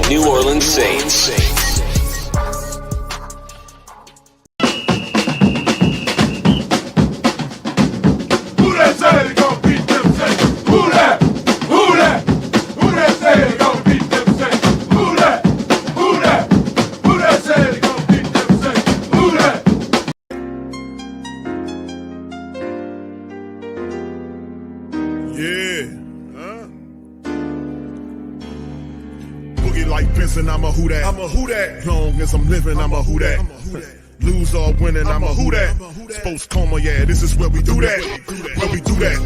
New Orleans Saints. Who that say they gon' beat them Saints? Who that? Who that? Who that say they gon' beat them Saints? Who that? Who that? Who that say they gon' beat them Saints? Who that? Yeah. Boogie like Benson, I'm a who that. I'm a who that. Long as I'm living, I'm a who that. Lose or winning, I'm a who that. Sports coma, yeah, this is where we do that. Where we do that,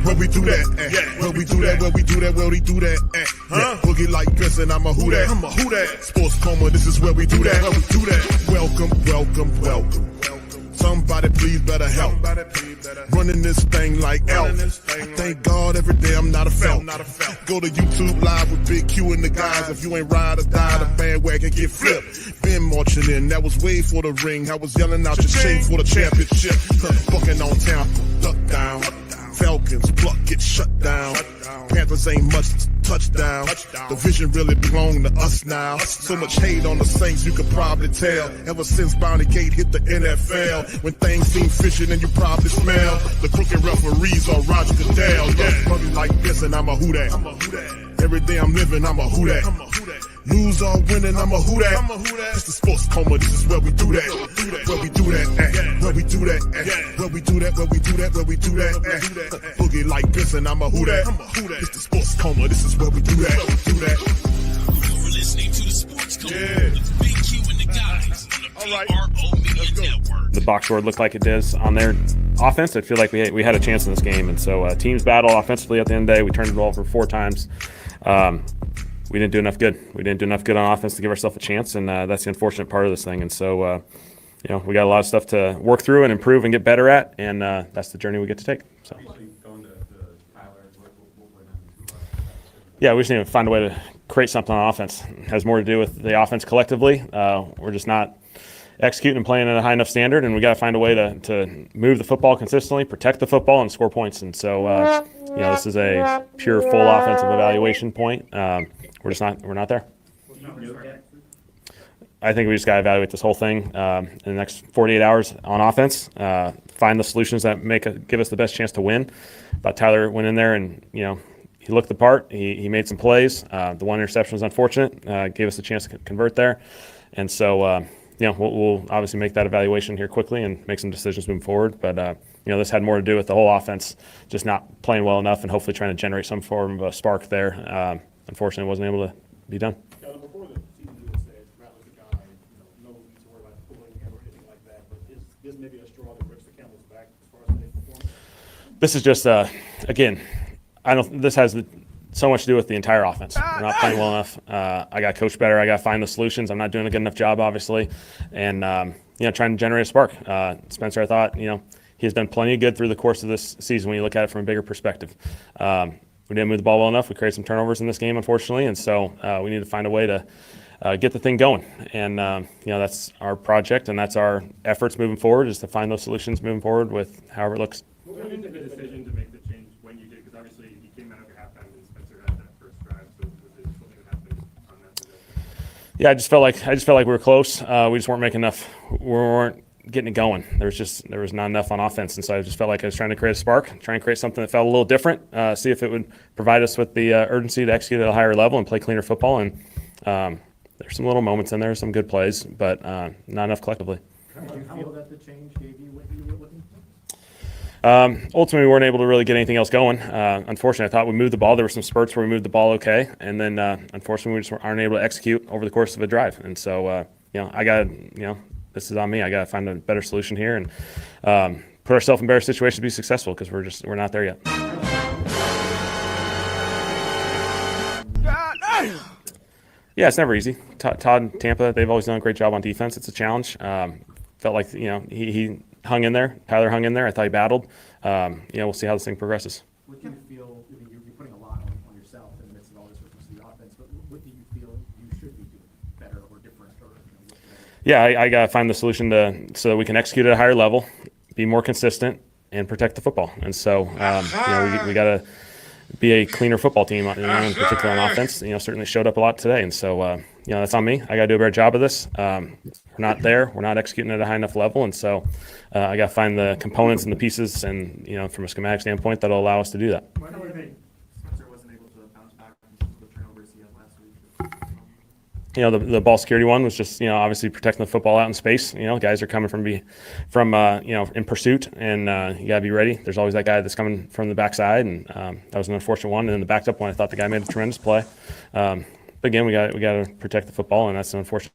where we do that, where we do that, where we do that, where we do that. Boogie like Benson, I'm a who that. I'm a who that. Sports coma, this is where we do that. Where we do that. Welcome, welcome, welcome. Somebody please better help. Running this thing like elf. I thank God every day I'm not a felt. Go to YouTube Live with Big Q and the guys. If you ain't ride or die, the bandwagon get flipped. Been marching in, that was way for the ring. I was yelling out your shame for the championship. Bucking on Tampa, duck down. Falcons, pluck, get shut down. Panthers ain't much touchdown. The vision really belong to us now. So much hate on the Saints, you could probably tell. Ever since Bounty Gate hit the NFL, when things seem fishy and you probably smell the crooked referees on Roger Goodell. Yeah, money like this and I'm a who that. Every day I'm living, I'm a who that. Lose or winning, I'm a who that. It's the sports coma, this is where we do that. Where we do that, where we do that, where we do that, where we do that, where we do that. Boogie like this and I'm a who that. It's the sports coma, this is where we do that. You're listening to the Sports Coma with Big Q and the guys on the PRO Media Network. The box score looked like it does on their offense. I feel like we had a chance in this game, and so teams battle offensively at the end of the day. We turned the ball over 4 times. We didn't do enough good. We didn't do enough good on offense to give ourselves a chance, and that's the unfortunate part of this thing. And so, we got a lot of stuff to work through and improve and get better at, and that's the journey we get to take. So. Yeah, we just need to find a way to create something on offense. It has more to do with the offense collectively. We're just not executing and playing at a high enough standard, and we got to find a way to move the football consistently, protect the football, and score points. And so, this is a pure full offensive evaluation point. We're not there. I think we just got to evaluate this whole thing in the next 48 hours on offense, find the solutions that give us the best chance to win. But Tyler went in there and, he looked the part. He made some plays. The one interception was unfortunate, gave us a chance to convert there. And so, we'll obviously make that evaluation here quickly and make some decisions moving forward. But, this had more to do with the whole offense just not playing well enough and hopefully trying to generate some form of a spark there. Unfortunately, it wasn't able to be done. Before the season, you would say Rattler's a guy, no need to worry about pulling him or anything like that. But is this maybe a straw that breaks the camel's back as far as today's performance? This is just, again, this has so much to do with the entire offense. We're not playing well enough. I got to coach better. I got to find the solutions. I'm not doing a good enough job, obviously, and trying to generate a spark. Spencer, I thought, he has done plenty of good through the course of this season when you look at it from a bigger perspective. We didn't move the ball well enough. We created some turnovers in this game, unfortunately, and so we need to find a way to get the thing going. And that's our project, and that's our efforts moving forward, is to find those solutions moving forward with however it looks. What went into the decision to make the change when you did? Because obviously you came out of your halftime and Spencer had that first drive. So was it something that happened on that possession? Yeah, I just felt like we were close. We just weren't making enough. We weren't getting it going. There was not enough on offense, and so I just felt like I was trying to create a spark, trying to create something that felt a little different, see if it would provide us with the urgency to execute at a higher level and play cleaner football. And there's some little moments in there, some good plays, but not enough collectively. How do you feel that the change gave you what you were looking for? Ultimately, we weren't able to really get anything else going. Unfortunately, I thought we moved the ball. There were some spurts where we moved the ball okay, and then unfortunately, we just aren't able to execute over the course of a drive. And so, this is on me. I got to find a better solution here and put ourselves in a better situation to be successful, because we're not there yet. Yeah, it's never easy. Todd and Tampa, they've always done a great job on defense. It's a challenge. Felt like he hung in there. Tyler hung in there. I thought he battled. We'll see how this thing progresses. What do you feel? You're putting a lot on yourself in the midst of all this with the offense, but what do you feel you should be doing better or different? Yeah, I got to find the solution so that we can execute at a higher level, be more consistent, and protect the football. And so, we got to be a cleaner football team, in particular on offense. Certainly showed up a lot today, and so that's on me. I got to do a better job of this. We're not there. We're not executing at a high enough level, and so I got to find the components and the pieces, and from a schematic standpoint, that'll allow us to do that. Why do you think Spencer wasn't able to bounce back from the turnovers he had last week? The ball security one was just, obviously protecting the football out in space. Guys are coming from in pursuit, and you got to be ready. There's always that guy that's coming from the backside, and that was an unfortunate one. And then the backed up one, I thought the guy made a tremendous play. But again, we got to protect the football, and that's an unfortunate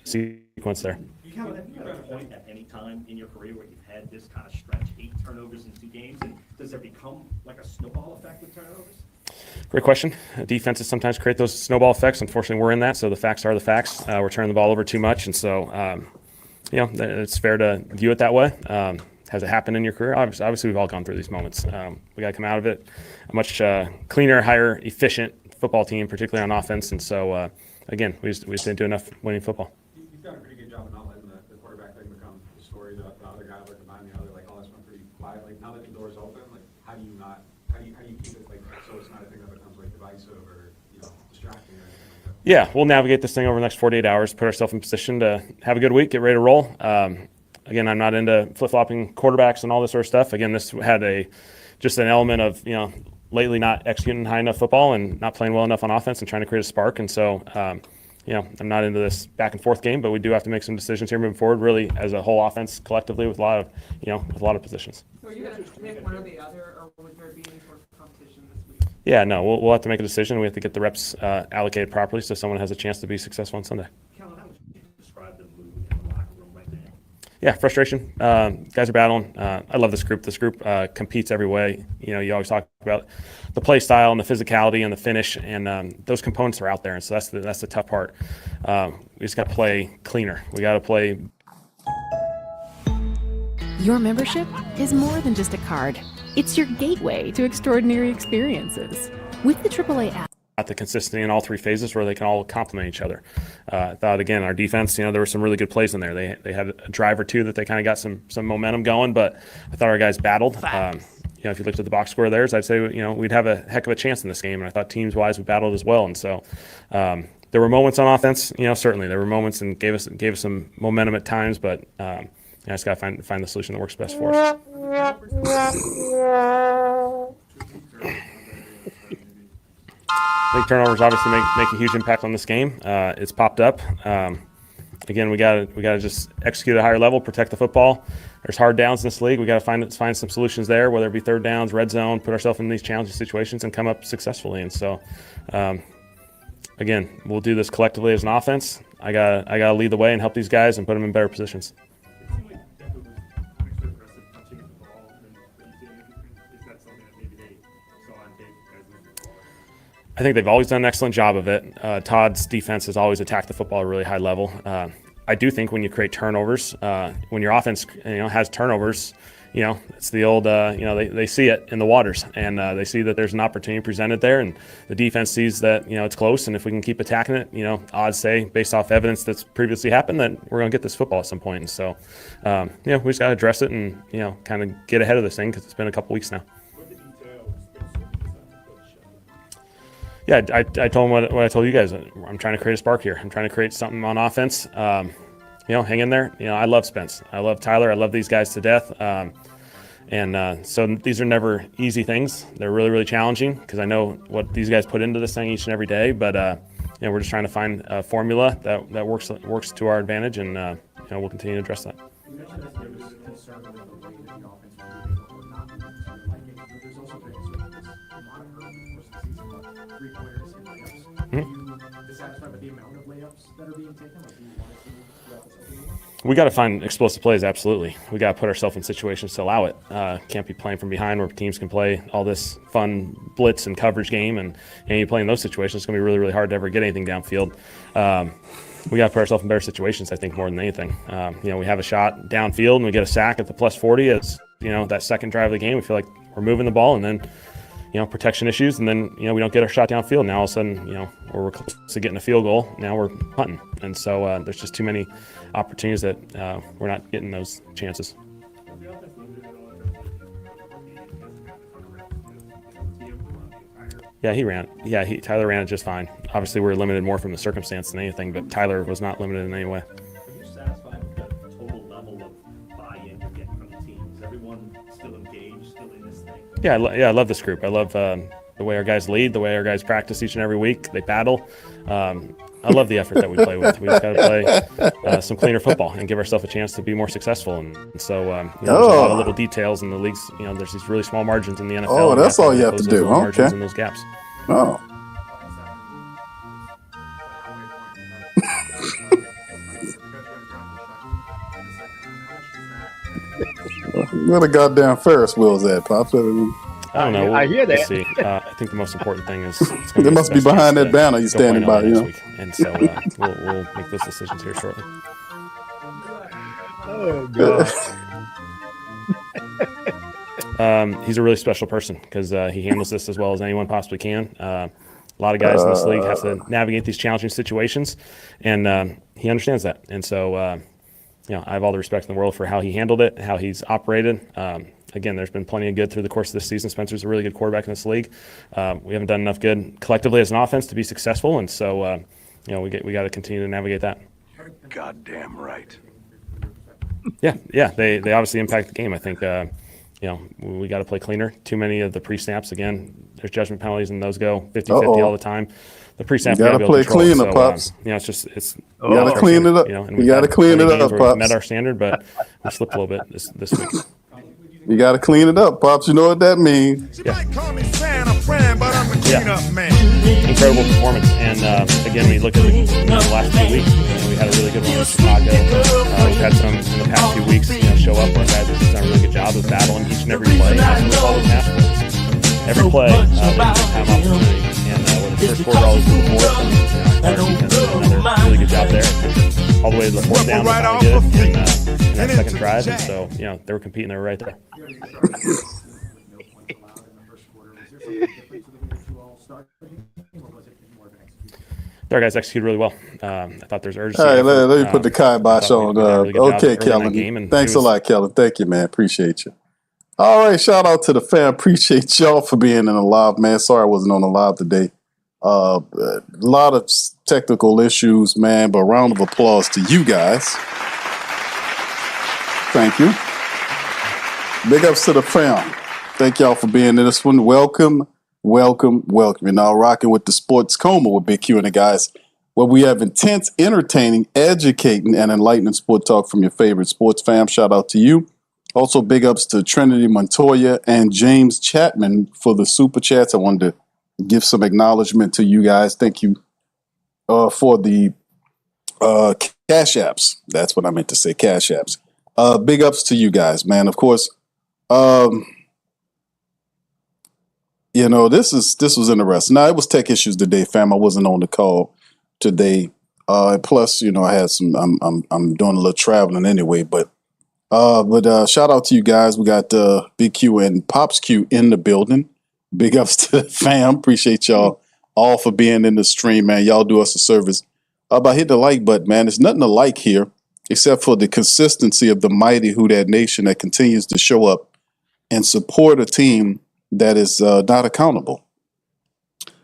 sequence there. Kellen, have you had a point at any time in your career where you've had this kind of stretch, 8 turnovers in 2 games, and does there become like a snowball effect with turnovers? Great question. Defenses sometimes create those snowball effects. Unfortunately, we're in that, so the facts are the facts. We're turning the ball over too much, and so it's fair to view it that way. Has it happened in your career? Obviously, we've all gone through these moments. We got to come out of it a much cleaner, higher, efficient football team, particularly on offense. And so, again, we just didn't do enough winning football. You've done a pretty good job of not letting the quarterback thing become the story. The other guy lurking behind the other, like, oh, that's been pretty quiet. Like, now that the door's open, like, how do you keep it, like, so it's not a thing that becomes, like, divisive or, distracting or anything like that? Yeah, we'll navigate this thing over the next 48 hours, put ourselves in position to have a good week, get ready to roll. Again, I'm not into flip-flopping quarterbacks and all this sort of stuff. Again, this had just an element of, lately not executing high enough football and not playing well enough on offense and trying to create a spark. And so, I'm not into this back and forth game, but we do have to make some decisions here moving forward, really as a whole offense collectively with a lot of positions. So are you going to pick one or the other, or would there be any sort of competition this week? Yeah, no, we'll have to make a decision. We have to get the reps allocated properly so someone has a chance to be successful on Sunday. Kellen, how would you describe the mood in the locker room right now? Yeah, frustration. Guys are battling. I love this group. This group competes every way. You always talk about the play style and the physicality and the finish, and those components are out there. And so that's the tough part. We just got to play cleaner. We got to play. Your membership is more than just a card. It's your gateway to extraordinary experiences. With the AAA app. The consistency in all 3 phases where they can all complement each other. I thought, again, our defense, there were some really good plays in there. They had a drive or two that they kind of got some momentum going, but I thought our guys battled. If you looked at the box score theirs, I'd say, we'd have a heck of a chance in this game, and I thought teams-wise we battled as well. And so there were moments on offense, certainly. There were moments and gave us some momentum at times, but I just got to find the solution that works best for us. I think turnovers obviously make a huge impact on this game. It's popped up. Again, we got to just execute at a higher level, protect the football. There's hard downs in this league. We got to find some solutions there, whether it be third downs, red zone, put ourselves in these challenging situations and come up successfully. And so, again, we'll do this collectively as an offense. I got to lead the way and help these guys and put them in better positions. It seemed like Denver was extra aggressive touching the ball, and is that something that maybe they saw on tape? Guys losing the ball? I think they've always done an excellent job of it. Todd's defense has always attacked the football at a really high level. I do think when you create turnovers, when your offense has turnovers, it's the old they see it in the waters, and they see that there's an opportunity presented there, and the defense sees that it's close, and if we can keep attacking it, odds say based off evidence that's previously happened that we're going to get this football at some point. And so we just got to address it and kind of get ahead of this thing because it's been a couple weeks now. Yeah, I told him what I told you guys. I'm trying to create a spark here. I'm trying to create something on offense. Hang in there. I love Spence. I love Tyler. I love these guys to death. So these are never easy things. They're really, really challenging because I know what these guys put into this thing each and every day. But we're just trying to find a formula that works to our advantage, and we'll continue to address that. You mentioned that there was concern with the way that the offense was moving or not moving to liking, but there's also been sort of this moniker over the course of the season about 3-pointers and layups. Are you dissatisfied with the amount of layups that are being taken? Like, do you want to see throughout this whole game? We got to find explosive plays, absolutely. We got to put ourselves in situations to allow it. Can't be playing from behind where teams can play all this fun blitz and coverage game, and you play in those situations, it's going to be really, really hard to ever get anything downfield. We got to put ourselves in better situations, I think, more than anything. We have a shot downfield and we get a sack at the +40. It's, that second drive of the game, we feel like we're moving the ball, and then, protection issues, and then, we don't get our shot downfield. Now all of a sudden, we're close to getting a field goal. Now we're punting. And so there's just too many opportunities that we're not getting those chances. Yeah, he ran. Yeah, Tyler ran it just fine. Obviously, we're limited more from the circumstance than anything, but Tyler was not limited in any way. Are you satisfied with the total level of buy-in you're getting from the team? Is everyone still engaged, still in this thing? Yeah, I love this group. I love the way our guys lead, the way our guys practice each and every week. They battle. I love the effort that we play with. We just got to play some cleaner football and give ourselves a chance to be more successful. And so, there's a lot of little details in the leagues. There's these really small margins in the NFL. Oh, that's all you have to do. Margins in those gaps. Oh. Where the goddamn Ferris wheel's at, Pops? I don't know. I hear that. We'll see. I think the most important thing is they must be behind that banner you're standing by, week. And so we'll make those decisions here shortly. Oh God. He's a really special person because he handles this as well as anyone possibly can. A lot of guys in this league have to navigate these challenging situations, and he understands that. And so, I have all the respect in the world for how he handled it, how he's operated. Again, there's been plenty of good through the course of this season. Spencer's a really good quarterback in this league. We haven't done enough good collectively as an offense to be successful, and so we got to continue to navigate that. You're goddamn right. Yeah, they obviously impact the game. I think we got to play cleaner. Too many of the pre-snaps. Again, there's judgment penalties, and those go 50-50 all the time. The pre-snap, you got to play cleaner, Pops. It's you got to clean it up. And you got to clean it up, Pops. We met our standard, but we slipped a little bit this week. You got to clean it up, Pops. You know what that means. Yeah. Incredible performance. And again, we look at the last few weeks. We had a really good one in Chicago. We've had some in the past few weeks show up where guys have just done a really good job of battling each and every play. That's what all those match plays. Every play, they take time opportunity. And whether the first quarter always goes forward, our defense did another really good job there. All the way to the fourth down, they finally did it in that second drive. And so, they were competing. They were right there. Our guys executed really well. I thought there's urgency. All right, let me put the kibosh on. Okay, Kellen. Thanks a lot, Kellen. Thank you, man. Appreciate you. All right, shout out to the fam. Appreciate y'all for being in the live, man. Sorry I wasn't on the live today. A lot of technical issues, man, but a round of applause to you guys. Thank you. Big ups to the fam. Thank y'all for being in this one. Welcome. You're now rocking with the Sports Coma with Big Q and the guys, where we have intense, entertaining, educating, and enlightening sport talk from your favorite sports fam. Shout out to you. Also, big ups to Trinity Montoya and James Chapman for the super chats. I wanted to give some acknowledgement to you guys. Thank you for the cash apps. That's what I meant to say, cash apps. Big ups to you guys, man. Of course, this was interesting. Now, it was tech issues today, fam. I wasn't on the call today. Plus, I had some. I'm doing a little traveling anyway, but shout out to you guys. We got Big Q and Pops Q in the building. Big ups to the fam. Appreciate y'all all for being in the stream, man. Y'all do us a service by hitting the like button, man. There's nothing to like here except for the consistency of the mighty Who Dat Nation that continues to show up and support a team that is not accountable.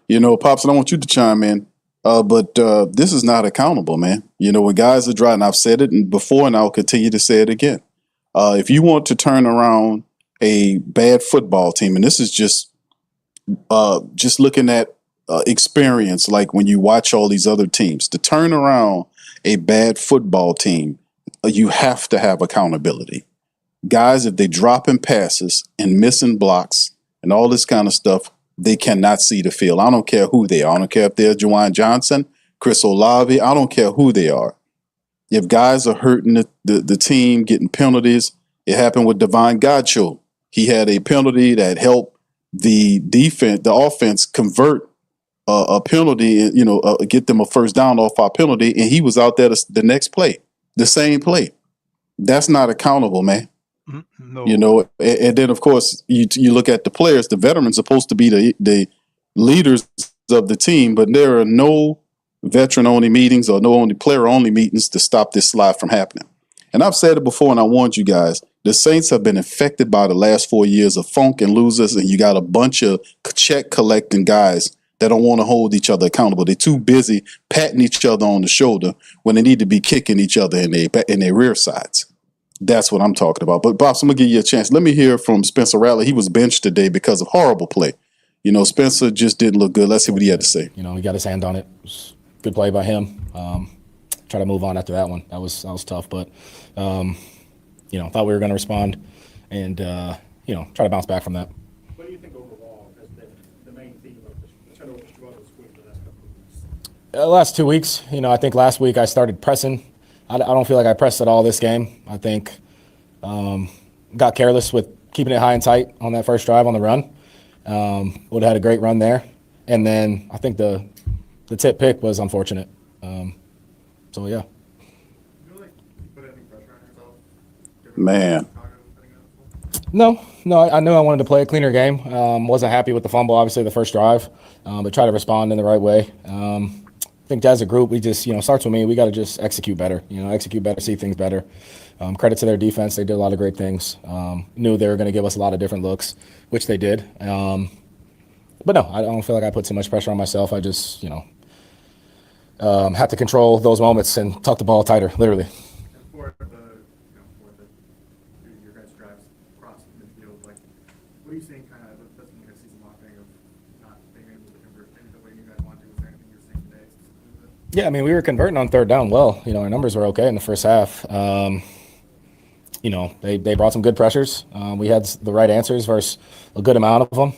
Pops, I don't want you to chime in, but this is not accountable, man. When guys are driving, I've said it before and I'll continue to say it again. If you want to turn around a bad football team, and this is just looking at experience, like when you watch all these other teams, to turn around a bad football team, you have to have accountability. Guys, if they dropping passes and missing blocks and all this kind of stuff, they cannot see the field. I don't care who they are. I don't care if they're Juwan Johnson, Chris Olave. I don't care who they are. If guys are hurting the team, getting penalties, it happened with Devon Godchaux. He had a penalty that helped the offense convert a penalty, get them a first down off our penalty, and he was out there the next play, the same play. That's not accountable, man. No. And then of course you look at the players. The veterans are supposed to be the leaders of the team, but there are no veteran-only meetings or no only player-only meetings to stop this slide from happening. And I've said it before, and I warned you guys, The Saints have been infected by the last 4 years of funk and losers, and you got a bunch of check collecting guys that don't want to hold each other accountable. They're too busy patting each other on the shoulder when they need to be kicking each other in their rear sides. That's what I'm talking about. But, Bob, I'm going to give you a chance. Let me hear from Spencer Rattler. He was benched today because of horrible play. You know, Spencer just didn't look good. Let's see what he had to say. You know, he got his hand on it. It was good play by him. Try to move on after that one. That was tough. But, you know, thought we were going to respond and, you know, try to bounce back from that. What do you think overall has been the main theme of the turnover struggles with the last couple of weeks? Last 2 weeks, you know, I think last week I started pressing. I don't feel like I pressed at all this game. I think got careless with keeping it high and tight on that first drive on the run. Would have had a great run there. And then I think the tip pick was unfortunate. So, yeah. Man. No, I knew I wanted to play a cleaner game. Wasn't happy with the fumble, obviously, the first drive, but try to respond in the right way. I think as a group, we just, you know, starts with me. We got to just execute better, see things better. Credit to their defense. They did a lot of great things. Knew they were going to give us a lot of different looks, which they did. But no, I don't feel like I put too much pressure on myself. I just, you know, had to control those moments and tuck the ball tighter, literally. For your guys' drives across the midfield, like, what are you seeing kind of, that's been a season-long thing of not being able to convert things the way you guys want to? Was there anything you were seeing today? Yeah, I mean, we were converting on third down well. You know, our numbers were okay in the first half. You know, they brought some good pressures. We had the right answers versus a good amount of them.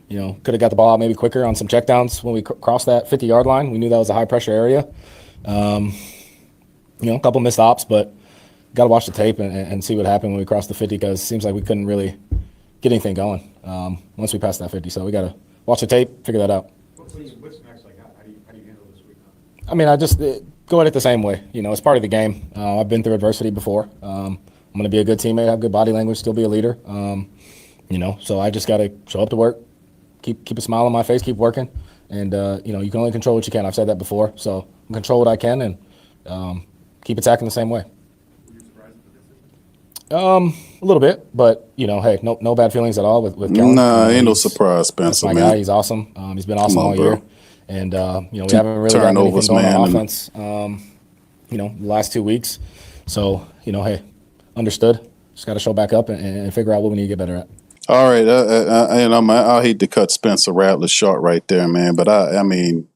You know, could have got the ball out maybe quicker on some checkdowns when we crossed that 50-yard line. We knew that was a high-pressure area. You know, a couple missed ops, but got to watch the tape and see what happened when we crossed the 50 because it seems like we couldn't really get anything going once we passed that 50. So we got to watch the tape, figure that out. What's next? Like, how do you handle this week now? I mean, I just go at it the same way. You know, it's part of the game. I've been through adversity before. I'm going to be a good teammate, have good body language, still be a leader. You know, so I just got to show up to work, keep a smile on my face, keep working. And, you know, you can only control what you can. I've said that before. So control what I can and keep attacking the same way. Were you surprised with the decision? A little bit, but, you know, hey, no bad feelings at all with Kellen. Nah, ain't no surprise, Spencer, my man. guy. He's awesome. He's been awesome all year. And, you know, we haven't really gotten turnovers, anything going on man. offense, you know, the last 2 weeks. So, you know, hey, understood. Just got to show back up and figure out what we need to get better at. All right, and I hate to cut Spencer Rattler short right there, man, but I mean,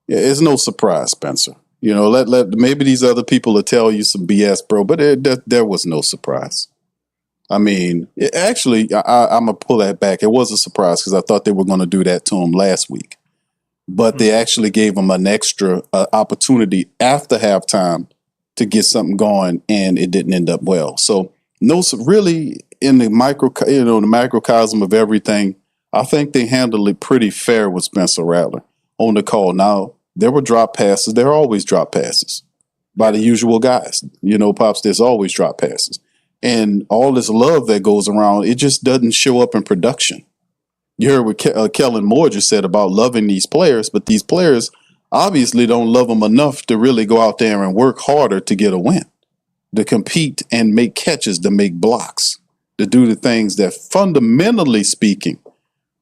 yeah, it's no surprise, Spencer. You know, let maybe these other people will tell you some BS, bro, but there was no surprise. I mean, actually, I'm gonna pull that back. It was a surprise because I thought they were going to do that to him last week, but they actually gave him an extra opportunity after halftime to get something going, and it didn't end up well. So, no, really. In the the microcosm of everything, I think they handled it pretty fair with Spencer Rattler on the call. Now, there were drop passes. There are always drop passes by the usual guys. You know, Pops, there's always drop passes. And all this love that goes around, it just doesn't show up in production. You heard what Kellen Moore just said about loving these players, but these players obviously don't love them enough to really go out there and work harder to get a win, to compete and make catches, to make blocks, to do the things that fundamentally speaking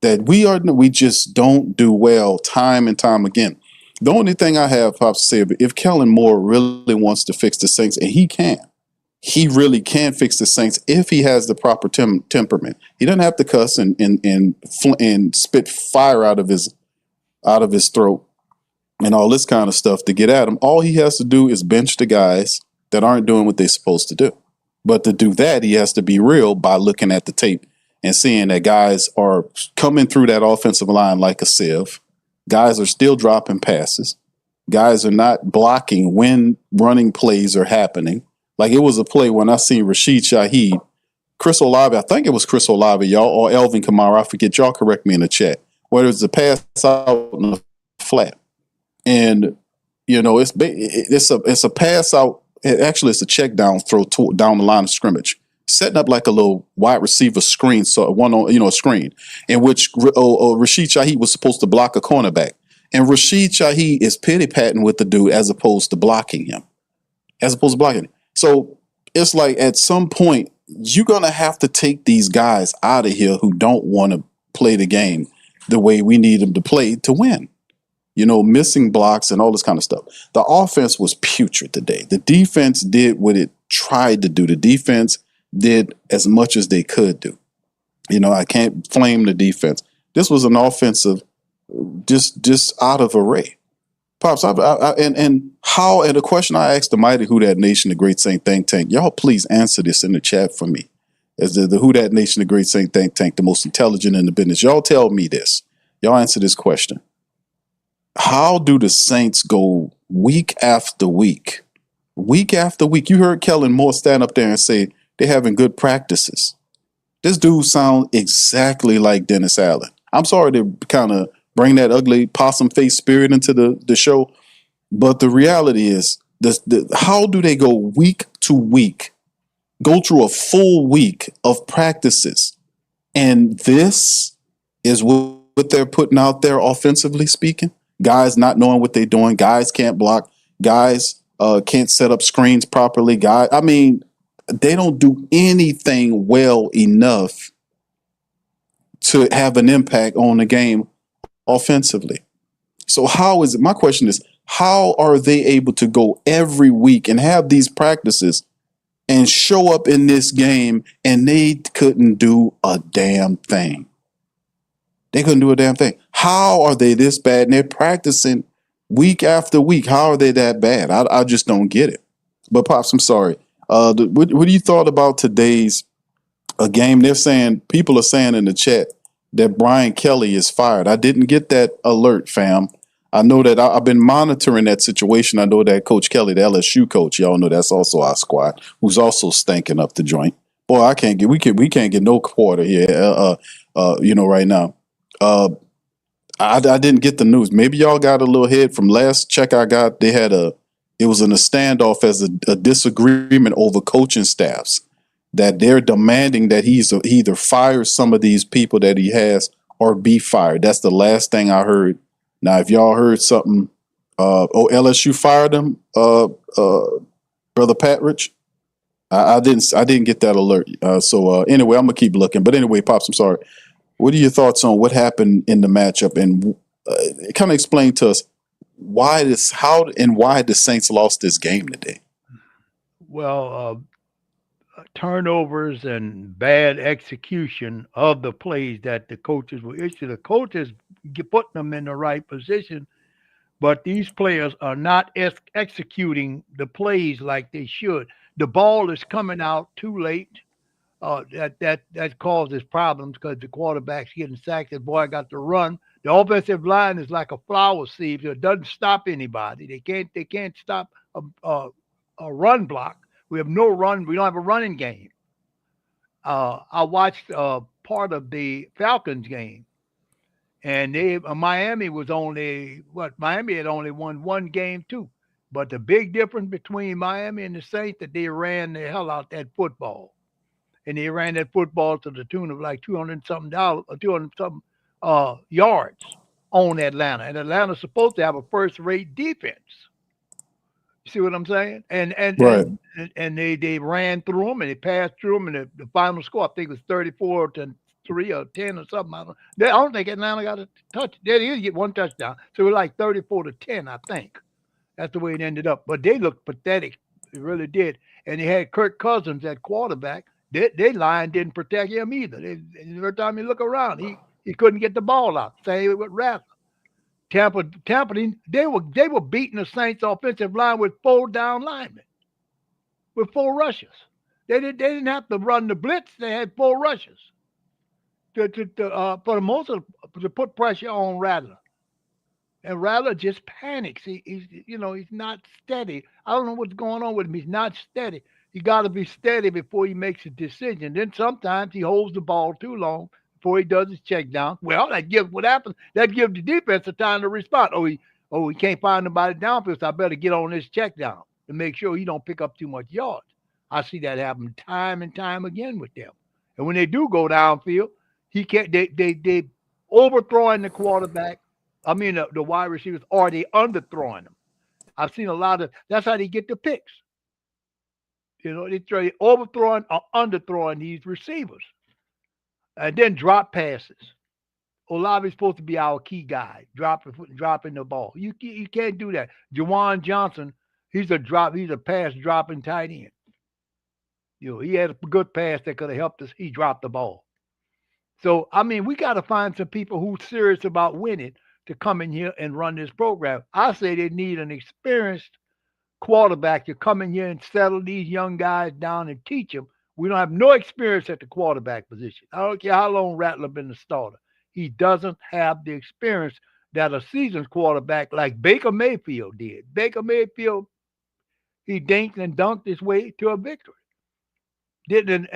that we just don't do well time and time again. The only thing I have, Pops, to say, if Kellen Moore really wants to fix the Saints, and he really can fix the Saints if he has the proper temperament. He doesn't have to cuss and spit fire out of his throat and all this kind of stuff to get at him. All he has to do is bench the guys that aren't doing what they're supposed to do. But to do that, he has to be real by looking at the tape and seeing that guys are coming through that offensive line like a sieve. Guys are still dropping passes. Guys are not blocking when running plays are happening. Like it was a play when I seen Rashid Shaheed, Chris Olave, I think it was Chris Olave, y'all, or Elvin Kamara, I forget, y'all correct me in the chat, where it was a pass out in the flat. And, you know, it's a pass out. Actually, it's a check down throw down the line of scrimmage, setting up like a little wide receiver screen, so a screen in which Rashid Shaheed was supposed to block a cornerback, and Rashid Shaheed is pity patting with the dude as opposed to blocking him, So it's like at some point you're gonna have to take these guys out of here who don't want to play the game the way we need them to play to win. Missing blocks and all this kind of stuff. The offense was putrid today. The defense did what it tried to do. The defense did as much as they could do. I can't flame the defense. This was an offensive just out of array. Pops, and the question I asked the mighty Who Dat Nation, the Great Saint Think Tank, y'all please answer this in the chat for me. As the Who Dat Nation, the Great Saint Think Tank, the most intelligent in the business. Y'all tell me this. Y'all answer this question. How do the Saints go week after week? Week after week. You heard Kellen Moore stand up there and say they're having good practices. This dude sounds exactly like Dennis Allen. I'm sorry to kind of bring that ugly possum face spirit into the show, but the reality is, how do they go week to week, go through a full week of practices, and this is what they're putting out there offensively speaking? Guys not knowing what they're doing. Guys can't block. Guys can't set up screens properly. They don't do anything well enough to have an impact on the game offensively. So my question is, how are they able to go every week and have these practices and show up in this game and they couldn't do a damn thing? They couldn't do a damn thing. How are they this bad? And they're practicing week after week. How are they that bad? I just don't get it. But Pops, I'm sorry. What do you thought about today's game? People are saying in the chat that Brian Kelly is fired. I didn't get that alert, fam. I know that I've been monitoring that situation. I know that Coach Kelly, the LSU coach, y'all know that's also our squad, who's also stinking up the joint. Boy, we can't get no quarter here. Right now. I didn't get the news. Maybe y'all got a little head from last check I got. It was in a standoff as a disagreement over coaching staffs, that they're demanding that he either fires some of these people that he has or be fired. That's the last thing I heard. Now, if y'all heard something, LSU fired him, Brother Patridge. I didn't get that alert. Anyway, I'm gonna keep looking. But anyway, Pops, I'm sorry. What are your thoughts on what happened in the matchup, and kind of explain to us why the Saints lost this game today? Well, turnovers and bad execution of the plays that the coaches will issue. The coaches put them in the right position, but these players are not executing the plays like they should. The ball is coming out too late. That causes problems because the quarterback's getting sacked. The boy got to run. The offensive line is like a flower sieve. It doesn't stop anybody. They can't stop a run block. We have no run. We don't have a running game. I watched part of the Falcons game, and Miami was Miami had only won one game too. But the big difference between Miami and the Saints that they ran the hell out that football. And they ran that football to the tune of like 200-something yards on Atlanta. And Atlanta's supposed to have a first-rate defense. You see what I'm saying? And they ran through them and they passed through them, and the final score I think was 34-3 or 10 or something. I don't think Atlanta got a touch. They did get one touchdown, so it was like 34-10, I think. That's the way it ended up. But they looked pathetic. They really did. And they had Kirk Cousins at quarterback. Their line didn't protect him either. Every time you look around, he couldn't get the ball out. Same with Rattler. Tampa, they were beating the Saints offensive line with 4 down linemen, with 4 rushers. They didn't have to run the blitz. They had 4 rushers for the most of to put pressure on Rattler. And Rattler just panics. He's not steady. I don't know what's going on with him. He's not steady. You got to be steady before he makes a decision. Then sometimes he holds the ball too long before he does his check down. Well, that gives the defense a time to respond. He can't find nobody downfield, so I better get on this check down to make sure he don't pick up too much yards. I see that happen time and time again with them. And when they do go downfield, they overthrowing the quarterback. I mean the wide receivers, or they underthrowing them. I've seen a lot of that's how they get the picks. You know, they overthrowing or underthrowing these receivers, and then drop passes. Olave's supposed to be our key guy, dropping the ball. You can't do that. Jawan Johnson, he's a pass dropping tight end. You know, he had a good pass that could have helped us. He dropped the ball. So I mean, we got to find some people who's serious about winning to come in here and run this program. I say they need an experienced quarterback to come in here and settle these young guys down and teach them. We don't have no experience at the quarterback position. I don't care how long Rattler been the starter. He doesn't have the experience that a seasoned quarterback like Baker Mayfield did. Baker Mayfield, he dinked and dunked his way to a victory. And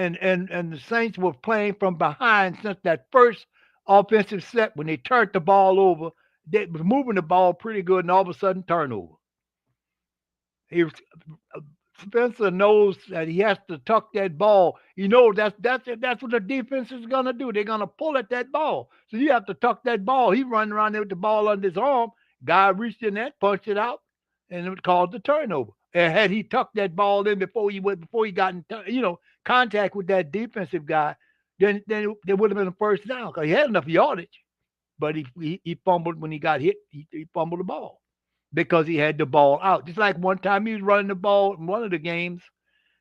the Saints were playing from behind since that first offensive set when they turned the ball over. They was moving the ball pretty good, and all of a sudden turnover. Spencer knows that he has to tuck that ball. You know that's what the defense is gonna do. They're gonna pull at that ball. So you have to tuck that ball. He running around there with the ball under his arm. Guy reached in there, punched it out, and it caused the turnover. And had he tucked that ball in before he got in contact with that defensive guy, then there would have been a first down because he had enough yardage. But he fumbled when he got hit. He fumbled the ball because he had the ball out. Just like one time he was running the ball in one of the games.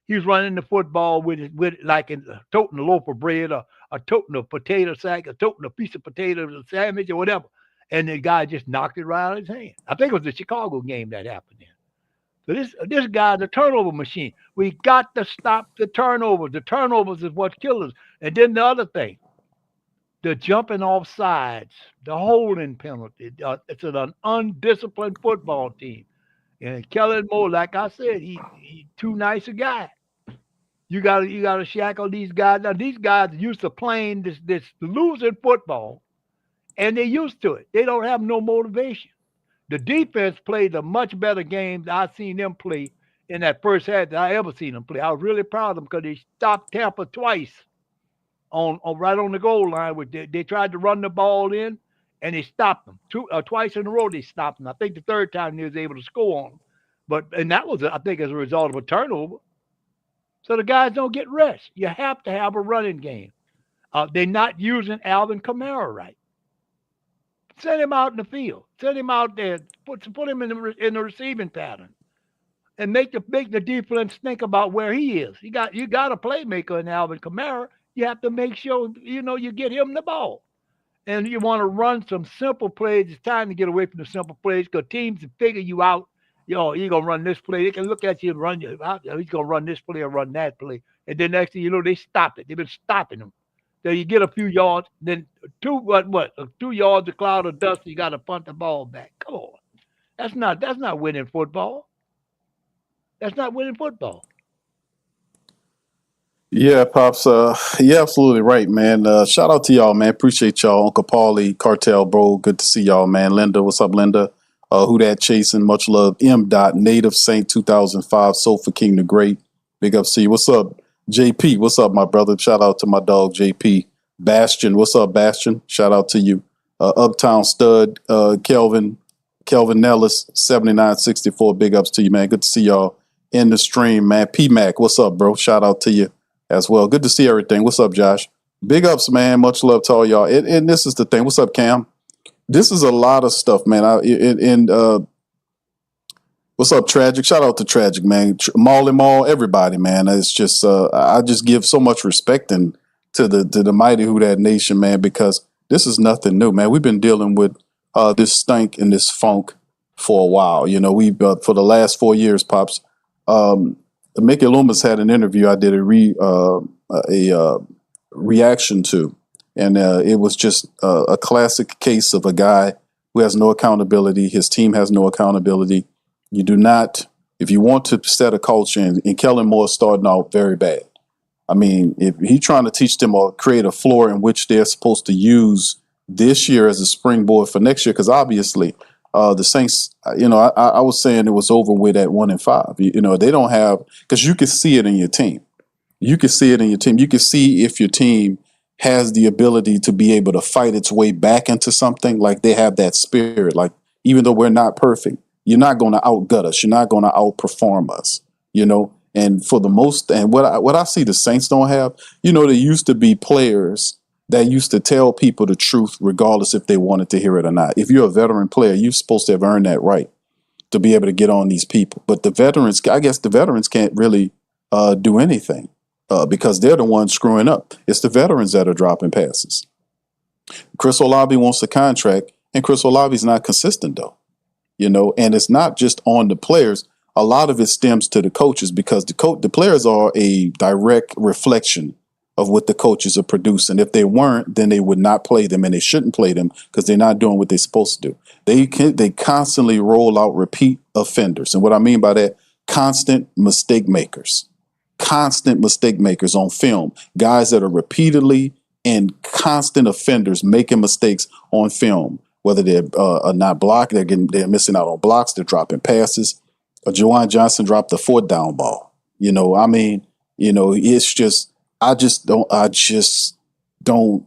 He was running the football with like toting a loaf of bread or toting a potato sack or toting a piece of potato or a sandwich or whatever. And the guy just knocked it right out of his hand. I think it was the Chicago game that happened then. So this guy's a turnover machine. We got to stop the turnovers. The turnovers is what kills us. And then the other thing, the jumping off sides, the holding penalty. It's an undisciplined football team. And Kellen Moore, like I said, he too nice a guy. You gotta shackle these guys. Now these guys are used to playing this losing football, and they're used to it. They don't have no motivation. The defense played a much better game than I've seen them play in that first half that I ever seen them play. I was really proud of them because they stopped Tampa twice on right on the goal line. They tried to run the ball in, and they stopped them. Twice in a row they stopped them. I think the third time they was able to score on them. And that was, I think, as a result of a turnover. So the guys don't get rest. You have to have a running game. They're not using Alvin Kamara right. Send him out in the field. Send him out there. Put him in the receiving pattern, and make the defense think about where he is. You got a playmaker in Alvin Kamara. You have to make sure you get him the ball, and you want to run some simple plays. It's time to get away from the simple plays because teams figure you out. You're gonna run this play. They can look at you and run you out. He's gonna run this play or run that play, and then next thing you know, they stop it. They've been stopping them. So you get a few yards, then 2 yards, a cloud of dust, you got to punt the ball back. Come on. That's not winning football. That's not winning football. Yeah, Pops. You're absolutely right, man. Shout out to y'all, man. Appreciate y'all. Uncle Paulie, Cartel, bro. Good to see y'all, man. Linda, what's up, Linda? Who Dat Chasing? Much love. M. Native Saint 2005, Sofa King the Great. Big up to you. What's up? JP, what's up, my brother? Shout out to my dog, JP. Bastion, what's up, Bastion? Shout out to you. Uptown Stud, Kelvin Nellis, 7964. Big ups to you, man. Good to see y'all in the stream, man. P-Mac, what's up, bro? Shout out to you as well. Good to see everything. What's up, Josh? Big ups, man. Much love to all y'all. And this is the thing. What's up, Cam? This is a lot of stuff, man. What's up, Tragic? Shout out to Tragic, man. Mall, everybody, man. It's just I just give so much respect to the mighty Who Dat Nation, man, because this is nothing new, man. We've been dealing with this stank and this funk for a while. We for the last 4 years, Pops. Mickey Loomis had an interview I did a reaction to, and it was just a classic case of a guy who has no accountability. His team has no accountability. You do not, if you want to set a culture, and Kellen Moore starting out very bad. I mean, if he's trying to teach them or create a floor in which they're supposed to use this year as a springboard for next year, because obviously the Saints, I was saying it was over with at 1-5. They don't have, because you can see it in your team. You can see it in your team. You can see if your team has the ability to be able to fight its way back into something, like they have that spirit. Like, even though we're not perfect, you're not going to outgut us. You're not going to outperform us, And for the most, and what I see the Saints don't have, there used to be players that used to tell people the truth regardless if they wanted to hear it or not. If you're a veteran player, you're supposed to have earned that right to be able to get on these people. But the veterans, I guess the veterans can't really do anything because they're the ones screwing up. It's the veterans that are dropping passes. Chris Olave wants a contract, and Chris Olave's not consistent though, and it's not just on the players. A lot of it stems to the coaches because the players are a direct reflection of what the coaches are producing. If they weren't, then they would not play them, and they shouldn't play them because they're not doing what they're supposed to do. They constantly roll out repeat offenders. And what I mean by that, constant mistake makers on film, guys that are repeatedly and constant offenders making mistakes on film, whether they're not blocked, they're missing out on blocks, they're dropping passes. Juwan Johnson dropped the 4th down ball. It's just, I just don't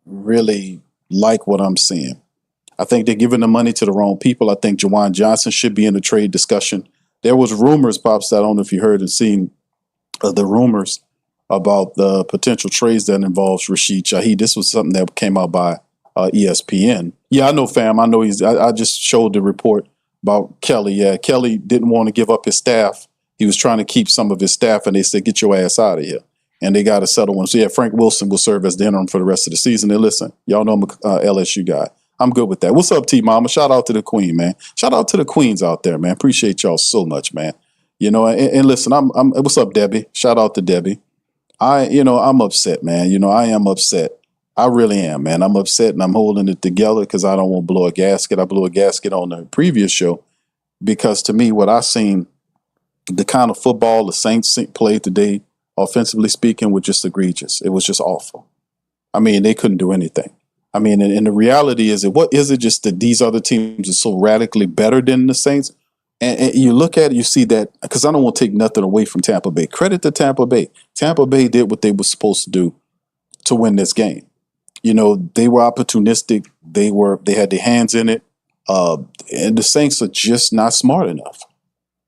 really like what I'm seeing. I think they're giving the money to the wrong people. I think Juwan Johnson should be in the trade discussion. There was rumors, Pops, I don't know if you heard and seen the rumors about the potential trades that involves Rashid Shaheed. This was something that came out by ESPN. Yeah, I know, fam. I know I just showed the report about Kelly. Yeah, Kelly didn't want to give up his staff. He was trying to keep some of his staff, and they said, get your ass out of here. And they got to settle one. So, yeah, Frank Wilson will serve as the interim for the rest of the season. And listen, y'all know I'm an LSU guy. I'm good with that. What's up, T-Mama? Shout out to the queen, man. Shout out to the queens out there, man. Appreciate y'all so much, man. And listen, I'm what's up, Debbie? Shout out to Debbie. I'm upset, man. I am upset. I really am, man. I'm upset, and I'm holding it together because I don't want to blow a gasket. I blew a gasket on the previous show because, to me, what I seen, the kind of football the Saints played today, offensively speaking, was just egregious. It was just awful. I mean, they couldn't do anything. I mean, and the reality is, what is it just that these other teams are so radically better than the Saints? And you look at it, you see that, because I don't want to take nothing away from Tampa Bay. Credit to Tampa Bay. Tampa Bay did what they were supposed to do to win this game. They were opportunistic. They had their hands in it. And the Saints are just not smart enough.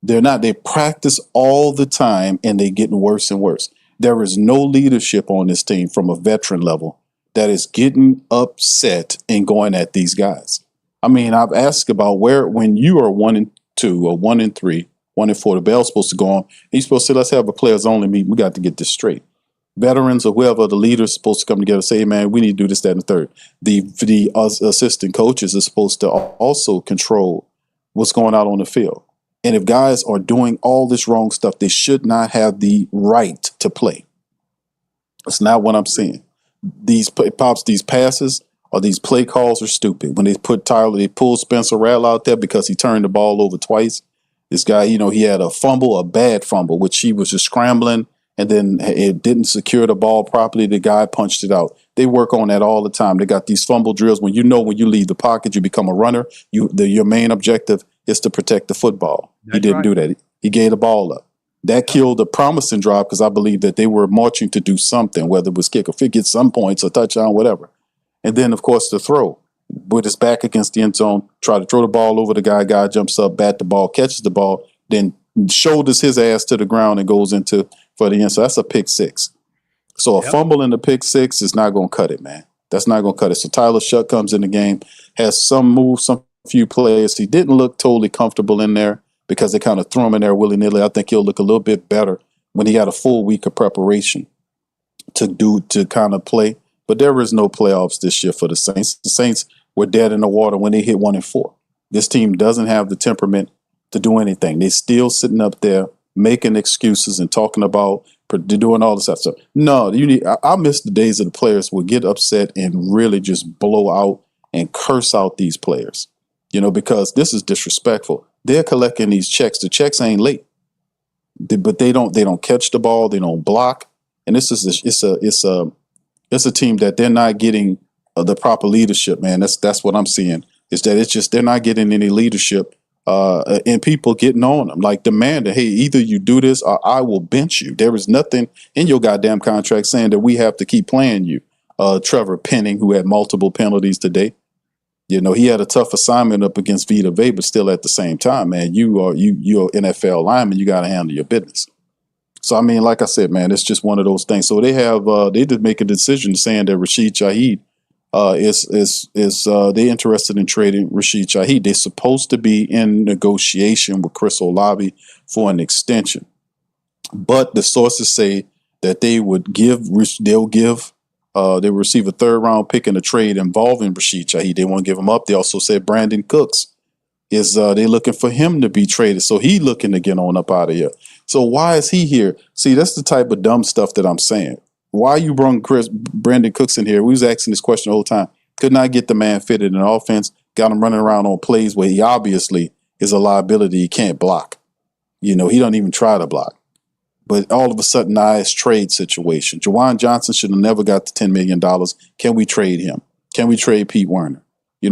They're not. They practice all the time, and they're getting worse and worse. There is no leadership on this team from a veteran level that is getting upset and going at these guys. I mean, I've asked about when you are 1-2 or 1-3, 1-4, the bell's supposed to go on. He's supposed to say, let's have a players only meeting. We got to get this straight. Veterans or whoever, the leaders, supposed to come together and say, hey, man, we need to do this, that, and the third. The assistant coaches are supposed to also control what's going out on the field. And if guys are doing all this wrong stuff, they should not have the right to play. That's not what I'm saying. These passes or these play calls are stupid. When they pulled Spencer Rattler out there because he turned the ball over twice. This guy, he had a bad fumble, which he was just scrambling, and then it didn't secure the ball properly. The guy punched it out. They work on that all the time. They got these fumble drills. When you leave the pocket, you become a runner. Your main objective is to protect the football. He didn't do that. He gave the ball up. That killed the promising drive because I believe that they were marching to do something, whether it was kick or get some points or touchdown, whatever. And then, of course, the throw. With his back against the end zone, try to throw the ball over the guy. Guy jumps up, bat the ball, catches the ball, then shoulders his ass to the ground and goes for the end. So that's a pick six. So a fumble in the pick six is not going to cut it, man. That's not going to cut it. So Tyler Shough comes in the game, has some moves, some few plays. He didn't look totally comfortable in there because they kind of threw him in there willy-nilly. I think he'll look a little bit better when he had a full week of preparation to kind of play. But there is no playoffs this year for the Saints. The Saints were dead in the water when they hit 1-4. This team doesn't have the temperament to do anything. They're still sitting up there making excuses and talking about doing all this stuff. No, I miss the days of the players would get upset and really just blow out and curse out these players, because this is disrespectful. They're collecting these checks. The checks ain't late, but they don't catch the ball. They don't block. And it's a team that they're not getting the proper leadership, man. That's what I'm seeing is that it's just they're not getting any leadership and people getting on them, like demanding, hey, either you do this or I will bench you. There is nothing in your goddamn contract saying that we have to keep playing you. Trevor Penning, who had multiple penalties today, he had a tough assignment up against Vita Vea, but still at the same time, man, you're NFL lineman. You got to handle your business. So I mean, like I said, man, it's just one of those things. So they have they did make a decision saying that Rashid Shaheed is they interested in trading Rashid Shaheed. They're supposed to be in negotiation with Chris Olave for an extension, but the sources say that they'll receive a 3rd round pick in a trade involving Rashid Shaheed. They won't give him up. They also said Brandon Cooks is they looking for him to be traded. So he looking to get on up out of here. So why is he here? See, that's the type of dumb stuff that I'm saying. Why you brought Brandon Cooks in here? We was asking this question the whole time. Could not get the man fitted in offense. Got him running around on plays where he obviously is a liability. He can't block. He don't even try to block. But all of a sudden, now it's trade situation. Juwan Johnson should have never got the $10 million. Can we trade him? Can we trade Pete Werner?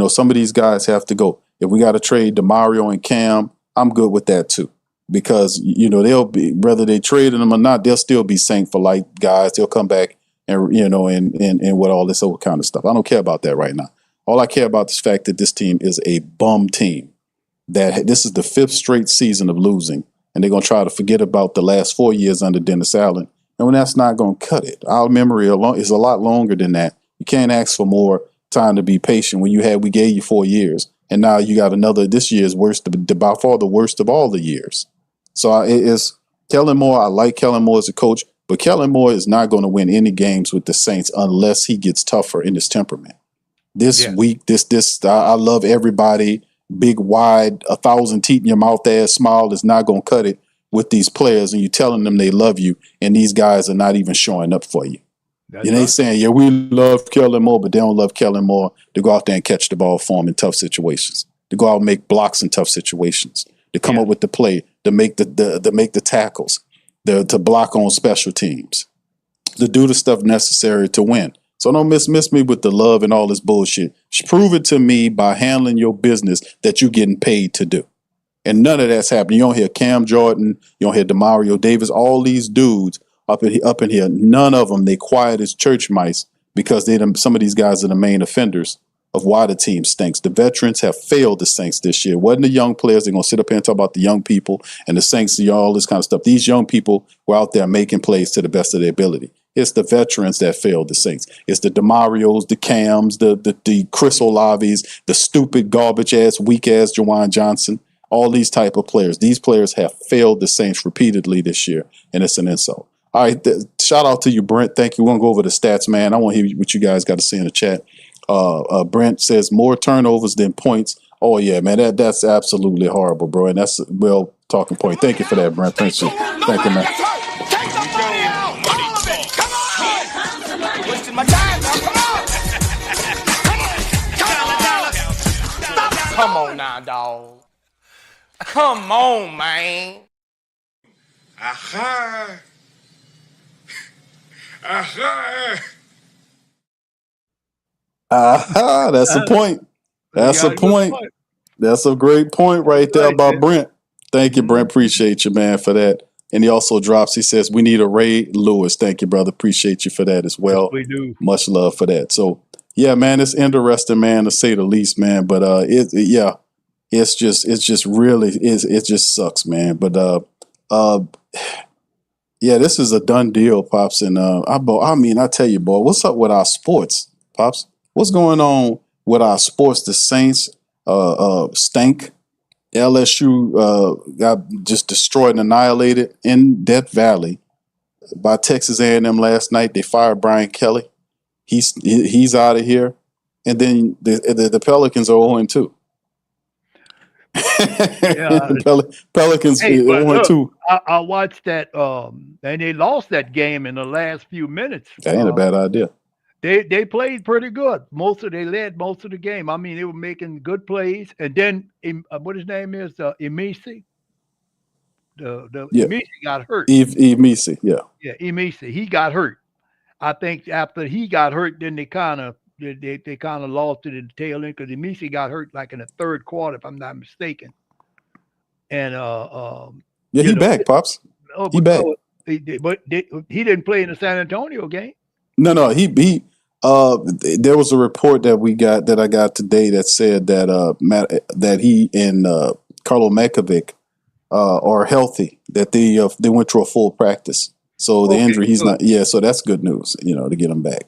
Some of these guys have to go. If we got to trade DeMario and Cam, I'm good with that too. Because, they'll be, whether they traded them or not, they'll still be Saint for life guys. They'll come back and, and with all this other kind of stuff. I don't care about that right now. All I care about is the fact that this team is a bum team. That this is the 5th straight season of losing. And they're going to try to forget about the last 4 years under Dennis Allen. And when that's not going to cut it. Our memory is a lot longer than that. You can't ask for more time to be patient when we gave you 4 years. And now you got this year's worst, by far the worst of all the years. So it is Kellen Moore. I like Kellen Moore as a coach, but Kellen Moore is not going to win any games with the Saints unless he gets tougher in his temperament. This week, I love everybody. Big, wide, 1,000 teeth in your mouth ass smile is not going to cut it with these players, and you telling them they love you, and these guys are not even showing up for you. They saying, yeah, we love Kellen Moore, but they don't love Kellen Moore to go out there and catch the ball for him in tough situations, to go out and make blocks in tough situations, to come up with the play, to make the tackles, to block on special teams, to do the stuff necessary to win. So don't miss me with the love and all this bullshit. Prove it to me by handling your business that you're getting paid to do. And none of that's happening. You don't hear Cam Jordan, you don't hear DeMario Davis, all these dudes up in here. None of them, they quiet as church mice because some of these guys are the main offenders of why the team stinks. The veterans have failed the Saints this year. It wasn't the young players. They're going to sit up here and talk about the young people and the Saints, all this kind of stuff. These young people were out there making plays to the best of their ability. It's the veterans that failed the Saints. It's the DeMarios, the Cams, the Chris Olaves, the stupid, garbage-ass, weak-ass Juwan Johnson, all these type of players. These players have failed the Saints repeatedly this year, and it's an insult. All right, shout out to you, Brent. Thank you. We're going to go over the stats, man. I want to hear what you guys got to say in the chat. Brent says more turnovers than points. Oh, yeah, man, that's absolutely horrible, bro, and that's a real talking point. Thank you for that, Brent. Thank you, man. Come on now, dog. Come on, man. Aha. Aha. Aha, that's a point. That's a point. That's a great point right there by Brent. Thank you, Brent. Appreciate you, man, for that. And he also drops, he says, we need a Ray Lewis. Thank you, brother. Appreciate you for that as well. Yes, we do. Much love for that. So, yeah, man, it's interesting, man, to say the least, man. But it just sucks, man. But yeah, this is a done deal, Pops. And I tell you, boy, what's up with our sports, Pops? What's going on with our sports? The Saints stink. LSU got just destroyed and annihilated in Death Valley by Texas A&M last night. They fired Brian Kelly. He's out of here. And then the Pelicans are 0-2. Pelicans 0-2. I watched that, and they lost that game in the last few minutes. That ain't a bad idea. They played pretty good. They led most of the game. I mean, they were making good plays. And then what his name is, Emisi. Emisi got hurt. Emisi, yeah. Yeah, Emisi. He got hurt. I think after he got hurt, then they kind of lost it in the tail end because Emisi got hurt like in the third quarter, if I'm not mistaken. And he back, Pops. He back. But he didn't play in the San Antonio game. No, he there was a report that I got today that said that that he and Carlo Makovic are healthy. That they went through a full practice. So the injury, he's not. Yeah, so that's good news. To get him back.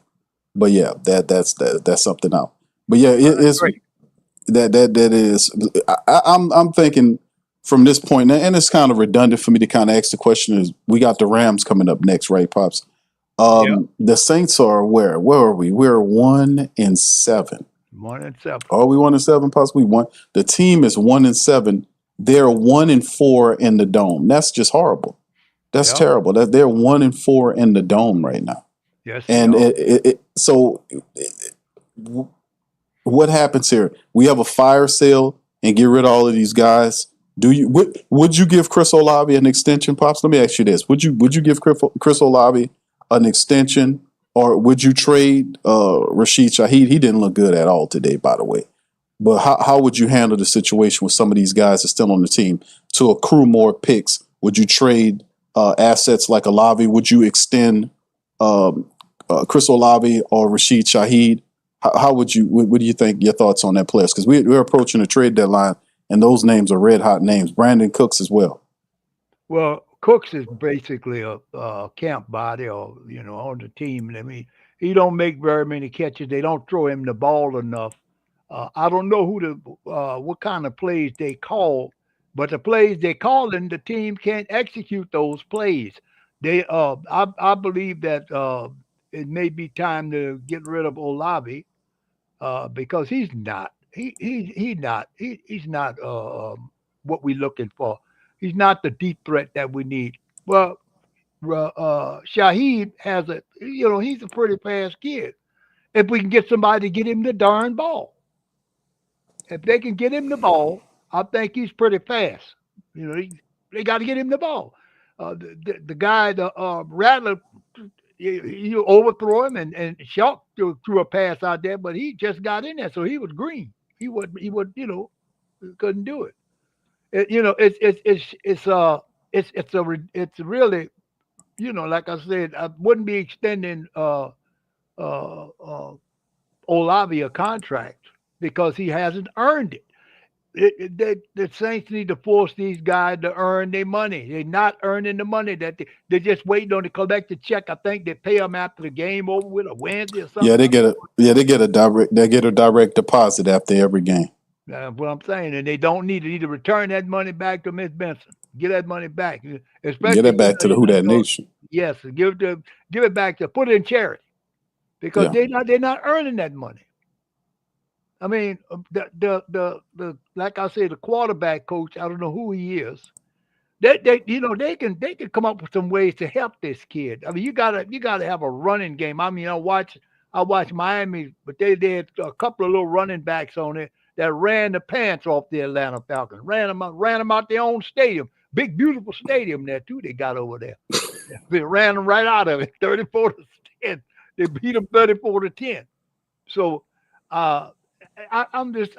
But yeah, that's something else. But yeah, it is that is. I'm thinking from this point, and it's kind of redundant for me to kind of ask the question: is we got the Rams coming up next, right, Pops? The Saints are where? Where are we? We're 1-7. 1-7. Are we 1-7? Possibly one. The team is 1-7. They're 1-4 in the dome. That's just horrible. That's terrible. That they're 1-4 in the dome right now. Yes. And what happens here? We have a fire sale and get rid of all of these guys. Would you give Chris Olave an extension, Pops? Let me ask you this: Would you give Chris Olave an extension, or would you trade Rashid Shaheed? He didn't look good at all today, by the way. But how would you handle the situation with some of these guys that are still on the team to accrue more picks? Would you trade assets like Olave? Would you extend Chris Olave or Rashid Shaheed? How would you? What do you think? Your thoughts on that players? Because we're approaching the trade deadline, and those names are red hot names. Brandon Cooks as well. Well, Cooks is basically a camp body, or on the team. I mean, he don't make very many catches. They don't throw him the ball enough. I don't know what kind of plays they call, but the plays they call in, the team can't execute those plays. I believe that it may be time to get rid of Olave because he's not what we're looking for. He's not the deep threat that we need. Well, Shaheed has he's a pretty fast kid. If we can get somebody to get him the darn ball. If they can get him the ball, I think he's pretty fast. They got to get him the ball. The guy, Rattler, you overthrow him, and Shough threw a pass out there, but he just got in there, so he was green. He would couldn't do it. It's really, like I said, I wouldn't be extending Olave a contract because he hasn't earned it. The Saints need to force these guys to earn their money. They're not earning the money that they're just waiting on to collect the check. I think they pay them after the game over with a Wednesday or something. Yeah, they get a direct deposit after every game. That's what I'm saying, and they don't need to return that money back to Miss Benson. Get that money back, especially get it back to the Who Dat Nation. Yes, give it back to put it in charity because they're not earning that money. I mean, the like I said, the quarterback coach, I don't know who he is. They can come up with some ways to help this kid. I mean, you gotta have a running game. I mean, I watch Miami, but they had a couple of little running backs on it that ran the pants off the Atlanta Falcons, ran them out their own stadium, big beautiful stadium there too. They got over there. They ran them right out of it, 34-10. They beat them 34-10. So. I'm just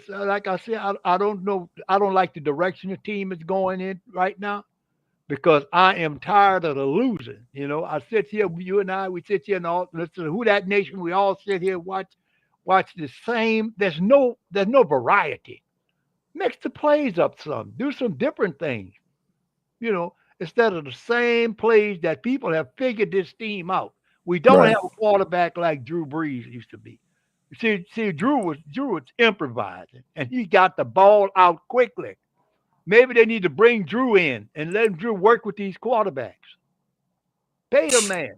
like I said, I don't know. I don't like the direction the team is going in right now because I am tired of the losing. I sit here, you and I, we sit here and all listen to Who Dat Nation. We all sit here, watch the same. There's no variety. Mix the plays up some. Do some different things. Instead of the same plays that people have figured this team out. We don't have a quarterback like Drew Brees used to be. See, Drew was improvising, and he got the ball out quickly. Maybe they need to bring Drew in and let Drew work with these quarterbacks. Pay the man.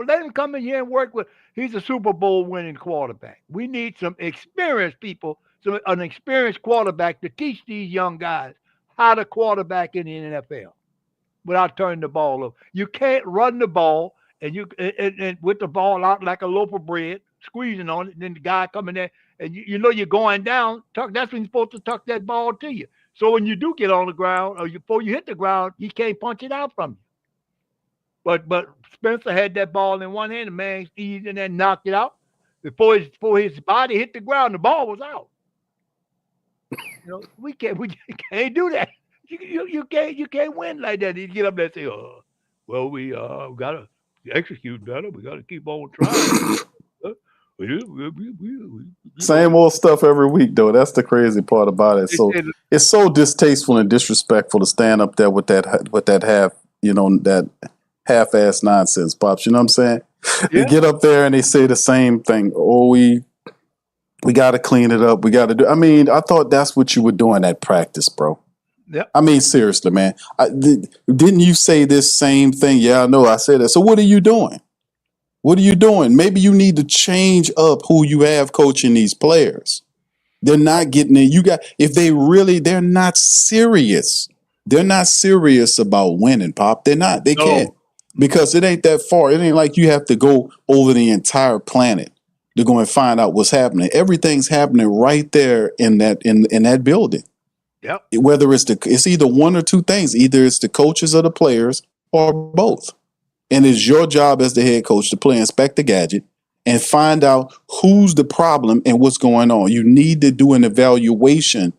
Let him come in here and work with. He's a Super Bowl winning quarterback. We need some experienced people, an experienced quarterback to teach these young guys how to quarterback in the NFL without turning the ball over. You can't run the ball and with the ball out like a loaf of bread, squeezing on it, and then the guy coming there, and you're going down. That's when you're supposed to tuck that ball to you. So when you do get on the ground, or before you hit the ground, he can't punch it out from you. But Spencer had that ball in one hand, the man eased and then knocked it out. Before his body hit the ground, the ball was out. We can't do that. You can't win like that. You get up there and say, we gotta execute better. We gotta keep on trying. Same old stuff every week, though. That's the crazy part about it. So it's so distasteful and disrespectful to stand up there with that that half-ass nonsense, Pops. You know what I'm saying? They get up there and they say the same thing. Oh, we got to clean it up. We got to do. I mean, I thought that's what you were doing at practice, bro. Yeah. I mean, seriously, man. Didn't you say this same thing? Yeah, I know. I said that. So what are you doing? What are you doing? Maybe you need to change up who you have coaching these players. They're not getting it. They're not serious. They're not serious about winning, Pop. They're not. They can't. Because it ain't that far. It ain't like you have to go over the entire planet to go and find out what's happening. Everything's happening right there in that building. Yep. Whether it's either one or two things. Either it's the coaches or the players or both. And it's your job as the head coach to play Inspect the Gadget and find out who's the problem and what's going on. You need to do an evaluation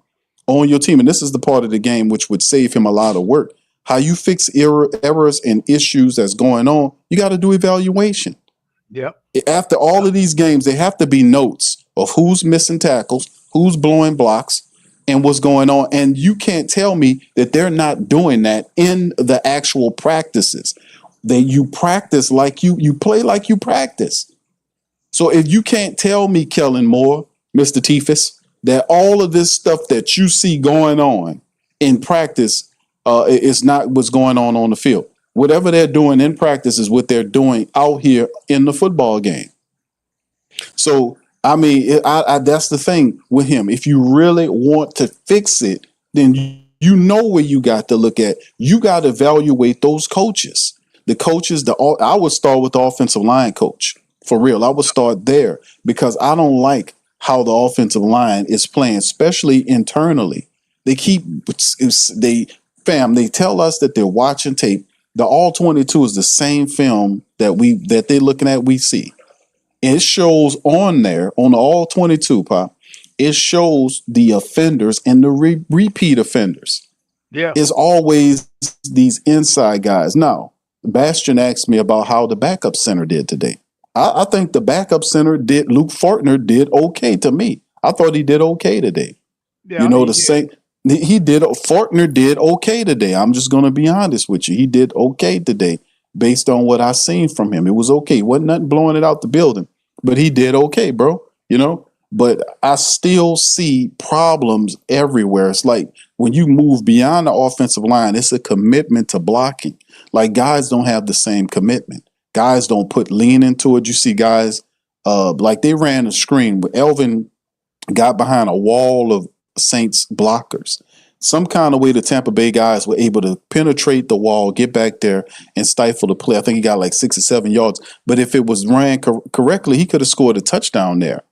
on your team. And this is the part of the game which would save him a lot of work. How you fix errors and issues that's going on, you got to do evaluation. Yep. After all of these games, there have to be notes of who's missing tackles, who's blowing blocks, and what's going on. And you can't tell me that they're not doing that in the actual practices. You practice like you play like you practice. So if you can't tell me, Kellen Moore, Mr. Tifus, that all of this stuff that you see going on in practice is not what's going on the field. Whatever they're doing in practice is what they're doing out here in the football game. So, I mean, that's the thing with him. If you really want to fix it, then you know where you got to look at. You got to evaluate those coaches. The coaches, I would start with the offensive line coach. For real, I would start there because I don't like how the offensive line is playing, especially internally. They tell us that they're watching tape. The All 22 is the same film that they're looking at. We see it shows on there on the All 22, Pop. It shows the offenders and the repeat offenders. Yeah, it's always these inside guys. Now, Bastion asked me about how the backup center did today. I think the backup center Luke Fortner did okay to me. I thought he did okay today. Yeah, Fortner did okay today. I'm just going to be honest with you. He did okay today based on what I seen from him. It was okay. Wasn't nothing blowing it out the building, but he did okay, bro. But I still see problems everywhere. It's like when you move beyond the offensive line, it's a commitment to blocking. Like guys don't have the same commitment. Guys don't put lean into it. You see guys like they ran a screen where Elvin got behind a wall of Saints blockers. Some kind of way the Tampa Bay guys were able to penetrate the wall, get back there, and stifle the play. I think he got like 6 or 7 yards. But if it was ran correctly, he could have scored a touchdown there.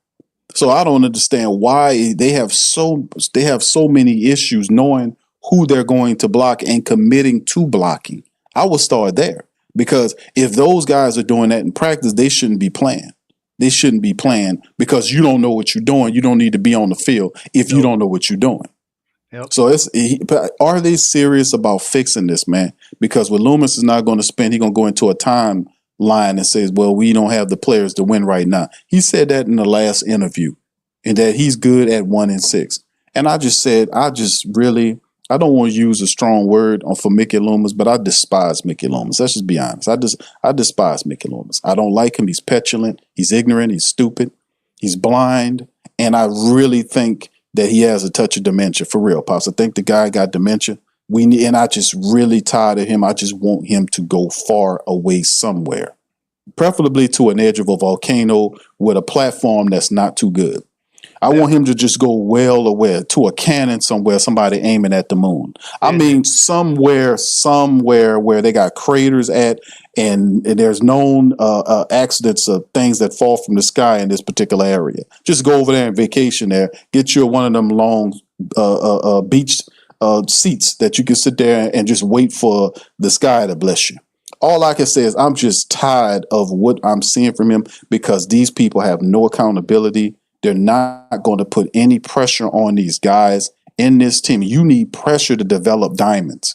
So I don't understand why they have so many issues knowing who they're going to block and committing to blocking. I would start there because if those guys are doing that in practice, they shouldn't be playing. They shouldn't be playing because you don't know what you're doing. You don't need to be on the field if you don't know what you're doing. Yep. So are they serious about fixing this, man? Because what Loomis is not going to spend, he's going to go into a timeline and says, well, we don't have the players to win right now. He said that in the last interview and that he's good at 1-6. And I just said, I don't want to use a strong word for Mickey Loomis, but I despise Mickey Loomis. Let's just be honest. I despise Mickey Loomis. I don't like him. He's petulant. He's ignorant. He's stupid. He's blind. And I really think that he has a touch of dementia, for real, Pops. I think the guy got dementia. And I just really tired of him. I just want him to go far away somewhere, preferably to an edge of a volcano with a platform that's not too good. I want him to just go well away to a cannon somewhere, somebody aiming at the moon. I mean, somewhere where they got craters at and there's known accidents of things that fall from the sky in this particular area. Just go over there and vacation there. Get you one of them long beach seats that you can sit there and just wait for the sky to bless you. All I can say is I'm just tired of what I'm seeing from him because these people have no accountability. They're not going to put any pressure on these guys in this team. You need pressure to develop diamonds.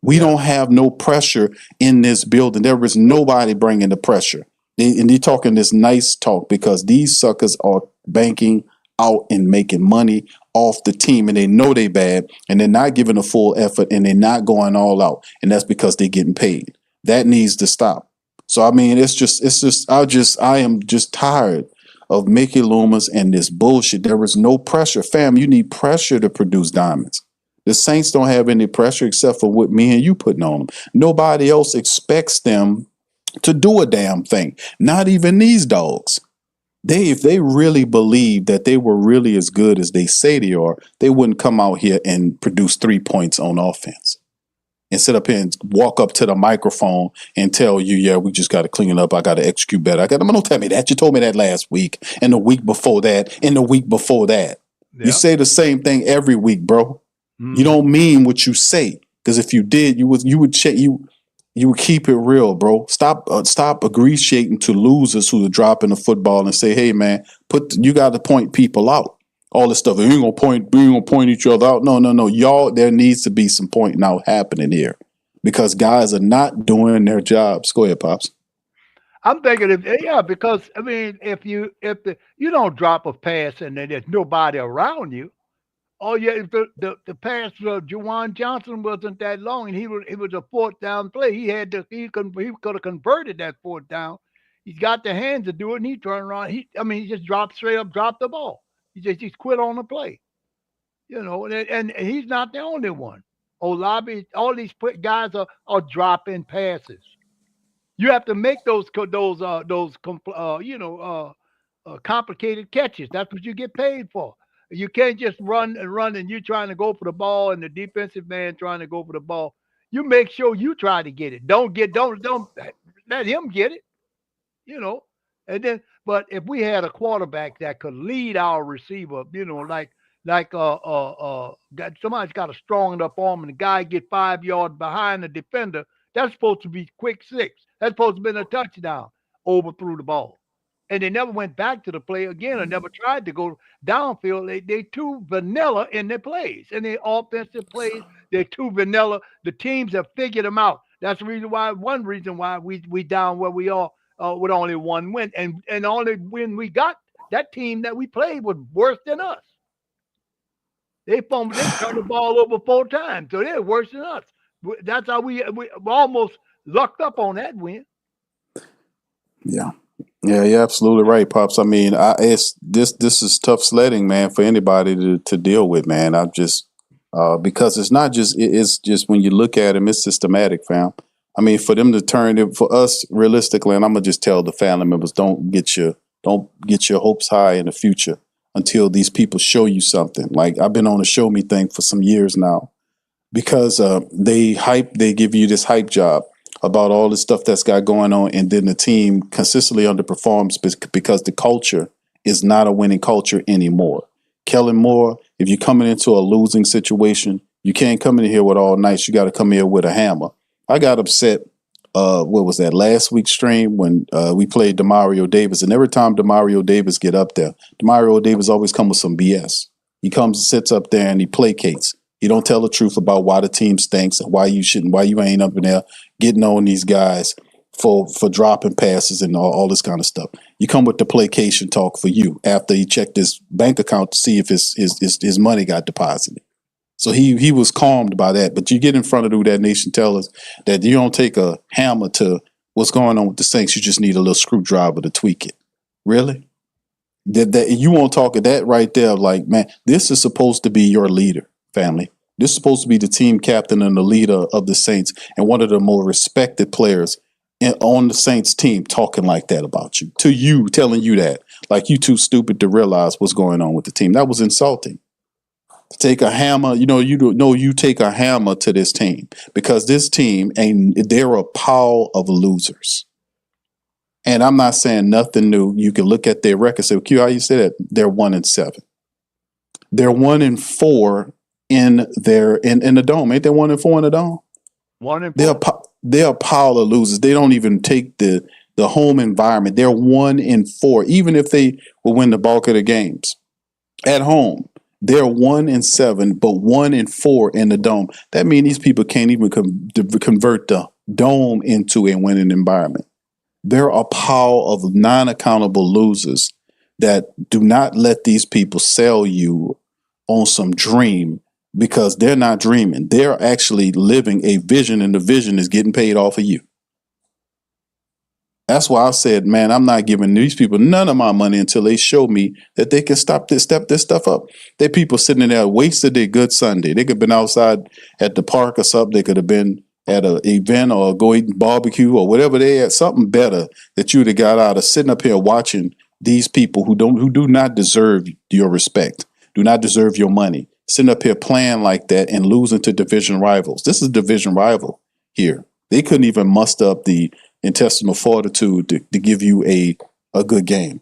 We don't have no pressure in this building. There is nobody bringing the pressure. They're talking this nice talk because these suckers are banking out and making money off the team, and they know they bad, and they're not giving a full effort, and they're not going all out, and that's because they're getting paid. That needs to stop. So I mean, I am just tired of Mickey Loomis and this bullshit. There is no pressure, fam. You need pressure to produce diamonds. The Saints don't have any pressure except for what me and you putting on them. Nobody else expects them to do a damn thing. Not even these dogs. If they really believed that they were really as good as they say they are, they wouldn't come out here and produce 3 points on offense and sit up here and walk up to the microphone and tell you, yeah, we just got to clean it up. I got to execute better. Don't tell me that. You told me that last week and the week before that and the week before that. Yeah. You say the same thing every week, bro. Mm. You don't mean what you say, because if you did, you would keep it real, bro. Stop appreciating to losers who are dropping the football and say, hey man, you got to point people out. All this stuff. We ain't gonna point each other out. No. Y'all, there needs to be some pointing out happening here because guys are not doing their jobs. Go ahead, Pops. I'm thinking because I mean, if you don't drop a pass and then there's nobody around you. Oh yeah, if the pass for Juwan Johnson wasn't that long, and it was a fourth down play. He could have converted that fourth down. He's got the hands to do it, and he turned around. He just dropped the ball. He just quit on the play, and he's not the only one. Olabi, all these guys are dropping passes. You have to make those complicated catches. That's what you get paid for. You can't just run, and you're trying to go for the ball, and the defensive man trying to go for the ball. You make sure you try to get it. Don't let him get it. And then, but if we had a quarterback that could lead our receiver, somebody's got a strong enough arm, and the guy get 5 yards behind the defender, that's supposed to be quick 6. That's supposed to be a touchdown. Overthrew the ball. And they never went back to the play again or never tried to go downfield. They too vanilla in their plays. And their offensive plays, they're too vanilla. The teams have figured them out. That's one reason why we down where we are with only one win. And only win we got, that team that we played was worse than us. They turned the ball over 4 times. So they're worse than us. That's how we almost lucked up on that win. Yeah. Yeah, you're absolutely right, Pops. I mean, this is tough sledding, man, for anybody to deal with, man. I'm just because it's just when you look at them, it's systematic, fam. I mean, for them to turn it for us realistically, and I'm gonna just tell the family members, don't get your hopes high in the future until these people show you something. Like I've been on a show me thing for some years now because they give you this hype job about all the stuff that's got going on, and then the team consistently underperforms because the culture is not a winning culture anymore. Kellen Moore, if you're coming into a losing situation, you can't come in here with all nice. You got to come here with a hammer. I got upset, what was that, last week's stream when we played Demario Davis, and every time Demario Davis get up there, Demario Davis always come with some BS. He comes and sits up there and he placates. He don't tell the truth about why the team stinks and why you ain't up in there getting on these guys for dropping passes and all this kind of stuff. You come with the placation talk for you after he checked his bank account to see if his money got deposited. So he was calmed by that. But you get in front of Who Dat Nation, tell us that you don't take a hammer to what's going on with the Saints. You just need a little screwdriver to tweak it. Really? That you won't talk of that right there. Like, man, this is supposed to be your leader, family. This is supposed to be the team captain and the leader of the Saints and one of the more respected players on the Saints team talking like that about you, to you, telling you that, like you too stupid to realize what's going on with the team. That was insulting. To take a hammer, you take a hammer to this team because this team they're a pile of losers. And I'm not saying nothing new. You can look at their record. Say, Q, how you say that? They're 1-7. They're 1-4 in the dome. Ain't they 1-4 in the dome? 1-4. They're a pile of losers. They don't even take the home environment. They're 1-4, even if they will win the bulk of the games at home. They're 1-7, but 1-4 in the dome. That means these people can't even convert the dome into a winning environment. There are a pile of non-accountable losers that do not let these people sell you on some dream, because they're not dreaming. They're actually living a vision, and the vision is getting paid off of you. That's why I said, man, I'm not giving these people none of my money until they show me that they can step this stuff up. There are people sitting there wasted their good Sunday. They could have been outside at the park or something. They could have been at an event or go eating barbecue or whatever they had, something better that you'd have got out of sitting up here watching these people who do not deserve your respect, do not deserve your money, sitting up here playing like that and losing to division rivals. This is a division rival here. They couldn't even muster up the intestinal fortitude to give you a good game.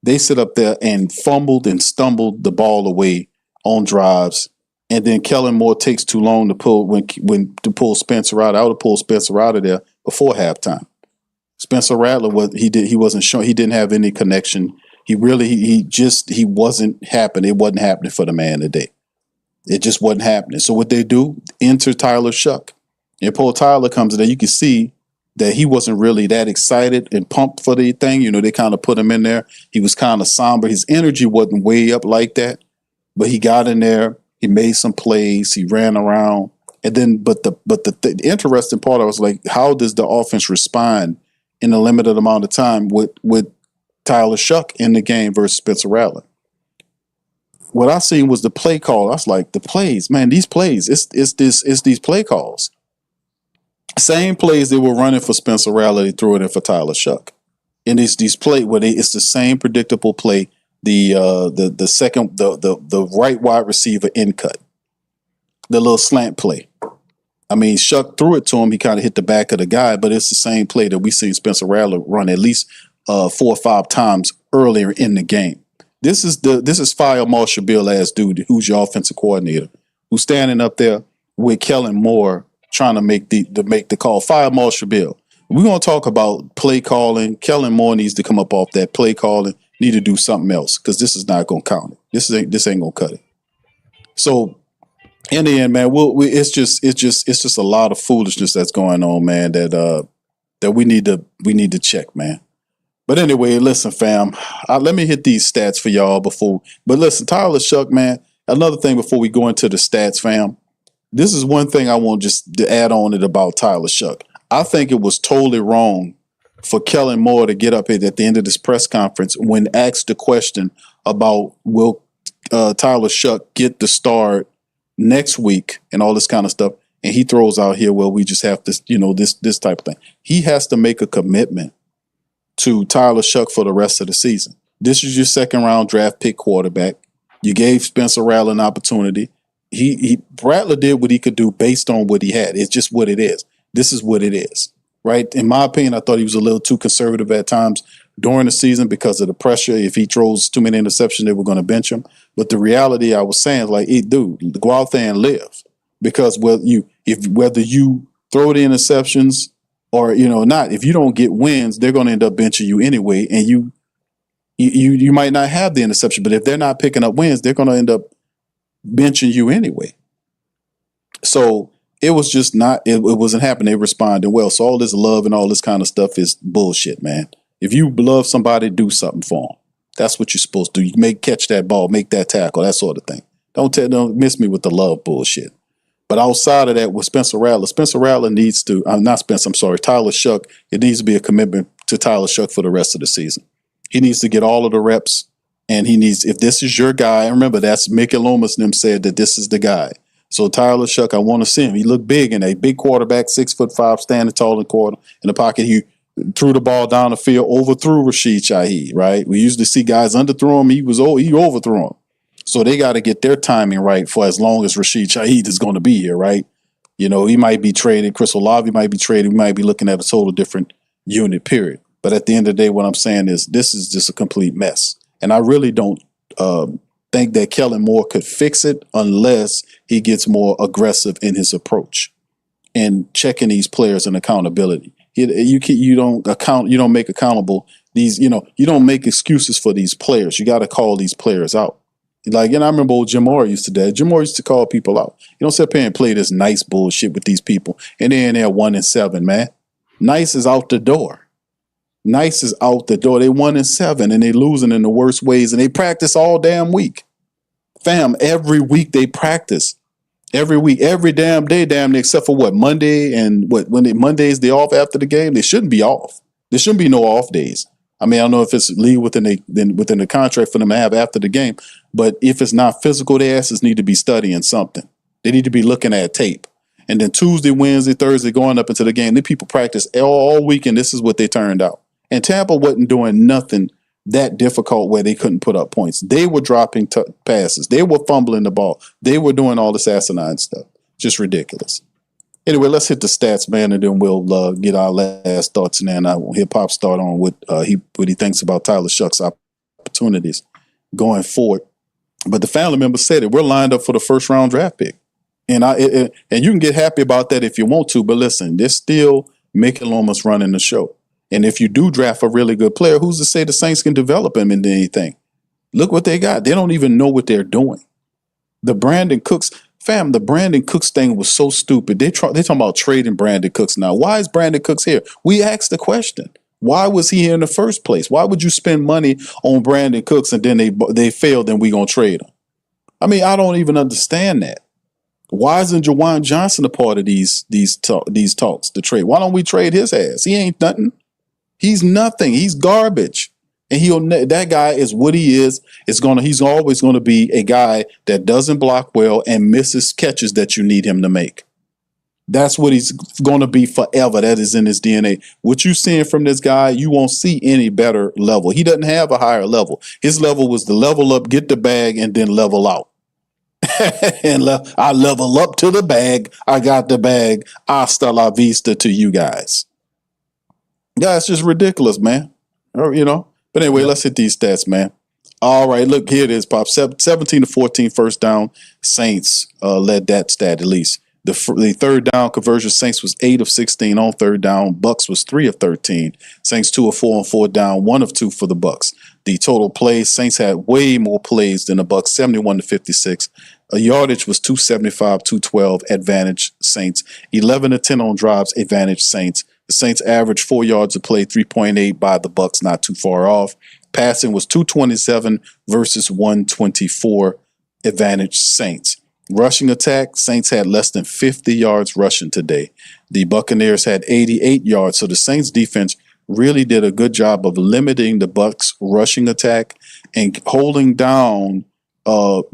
They sit up there and fumbled and stumbled the ball away on drives, and then Kellen Moore takes too long to pull Spencer out. I would have pulled Spencer out of there before halftime. Spencer Rattler wasn't showing. He didn't have any connection. He wasn't happening. It wasn't happening for the man today. It just wasn't happening. So what they do, enter Tyler Shough. And Paul Tyler comes in there. You can see that he wasn't really that excited and pumped for the thing. You know, they kind of put him in there. He was kind of somber. His energy wasn't way up like that, but he got in there. He made some plays. He ran around. And then, but the interesting part, I was like, how does the offense respond in a limited amount of time with Tyler Shough in the game versus Spencer Rattler? What I seen was the play call. I was like, the plays, man, these plays, it's these play calls. Same plays they were running for Spencer Rattler, they threw it in for Tyler Shough. And it's these play where it's the same predictable play. The right wide receiver in cut, the little slant play. I mean, Shough threw it to him. He kind of hit the back of the guy, but it's the same play that we seen Spencer Rattler run at least 4 or 5 times earlier in the game. This is Fire Marshall Bill ass dude who's your offensive coordinator, who's standing up there with Kellen Moore trying to make the call. Fire Marshall Bill. We're gonna talk about play calling. Kellen Moore needs to come up off that play calling. Need to do something else, because this is not gonna count it. This ain't gonna cut it. So in the end, man, it's just a lot of foolishness that's going on, man. That we need to check, man. But anyway, listen, fam. Let me hit these stats for y'all before. But listen, Tyler Shough, man. Another thing before we go into the stats, fam. This is one thing I want just to add on it about Tyler Shough. I think it was totally wrong for Kellen Moore to get up here at the end of this press conference when asked the question about will Tyler Shough get the start next week and all this kind of stuff. And he throws out here, well, we just have to, this type of thing. He has to make a commitment to Tyler Shough for the rest of the season. This is your second round draft pick quarterback. You gave Spencer Rattler an opportunity. Rattler did what he could do based on what he had. It's just what it is. This is what it is, right? In my opinion, I thought he was a little too conservative at times during the season because of the pressure. If he throws too many interceptions, they were going to bench him. But the reality I was saying, like, hey, dude, go out there and live. Because whether you throw the interceptions or not, if you don't get wins, they're going to end up benching you anyway, and you might not have the interception. But if they're not picking up wins, they're going to end up benching you anyway. So it was just not. It wasn't happening. They responded well. So all this love and all this kind of stuff is bullshit, man. If you love somebody, do something for them. That's what you're supposed to do. You catch that ball, make that tackle, that sort of thing. Don't miss me with the love bullshit. But outside of that, with Spencer Rattler needs to, Tyler Shough, it needs to be a commitment to Tyler Shough for the rest of the season. He needs to get all of the reps, and if this is your guy, and remember, that's Mickey Loomis and them said that this is the guy. So Tyler Shough, I want to see him. He looked big in a big quarterback, 6'5", standing tall in the pocket. He threw the ball down the field, overthrew Rashid Shaheed, right? We usually see guys underthrow him. He overthrew him. So they got to get their timing right for as long as Rashid Shaheed is going to be here, right? He might be traded. Chris Olave might be traded. We might be looking at a total different unit, period. But at the end of the day, what I'm saying is this is just a complete mess. And I really don't think that Kellen Moore could fix it unless he gets more aggressive in his approach and checking these players and accountability. You don't make accountable these, you don't make excuses for these players. You got to call these players out. Like, I remember old Jim Moore used to do that. Jim Moore used to call people out. You don't sit up here and play this nice bullshit with these people. And they're in there 1-7, man. Nice is out the door. Nice is out the door. They 1-7 and they losing in the worst ways, and they practice all damn week. Fam, every week they practice. Every week, every damn day, damn near, except for what, Monday and what, Mondays they off after the game. They shouldn't be off. There shouldn't be no off days. I mean, I don't know if it's legal within the contract for them to have after the game, but if it's not physical, their asses need to be studying something. They need to be looking at tape. And then Tuesday, Wednesday, Thursday, going up into the game, then people practice all week, and this is what they turned out. And Tampa wasn't doing nothing that difficult where they couldn't put up points. They were dropping passes. They were fumbling the ball. They were doing all this asinine stuff. Just ridiculous. Anyway, let's hit the stats, man, and then we'll get our last thoughts, and then I will hear Pop start on what he thinks about Tyler Shough's opportunities going forward. But the family member said it. We're lined up for the first round draft pick, and you can get happy about that if you want to. But listen, there's still Mickey Lomas running the show. And if you do draft a really good player, who's to say the Saints can develop him into anything? Look what they got. They don't even know what they're doing. The Brandon Cooks thing was so stupid. They talking about trading Brandon Cooks now. Why is Brandon Cooks here? We asked the question. Why was he here in the first place? Why would you spend money on Brandon Cooks and then they failed and we gonna trade him? I mean, I don't even understand that. Why isn't Jawan Johnson a part of these talks to trade? Why don't we trade his ass? He ain't nothing. He's nothing. He's garbage. And that guy is what he is. He's always going to be a guy that doesn't block well and misses catches that you need him to make. That's what he's going to be forever. That is in his DNA. What you're seeing from this guy, you won't see any better level. He doesn't have a higher level. His level was to level up, get the bag, and then level out. And I level up to the bag. I got the bag. Hasta la vista to you guys. Yeah, it's just ridiculous, man. You know. But anyway, let's hit these stats, man. All right, look, here it is, Pop. 17-14 first down. Saints led that stat at least. The third down conversion, Saints was 8 of 16 on third down. Bucs was 3 of 13. Saints 2 of 4 on fourth down, 1 of 2 for the Bucs. The total plays, Saints had way more plays than the Bucs, 71-56. Yardage was 275, 212, advantage Saints. 11 of 10 on drives, advantage Saints. The Saints averaged 4 yards a play, 3.8 by the Bucs, not too far off. Passing was 227 versus 124, advantage Saints. Rushing attack, Saints had less than 50 yards rushing today. The Buccaneers had 88 yards, so the Saints defense really did a good job of limiting the Bucs rushing attack and holding down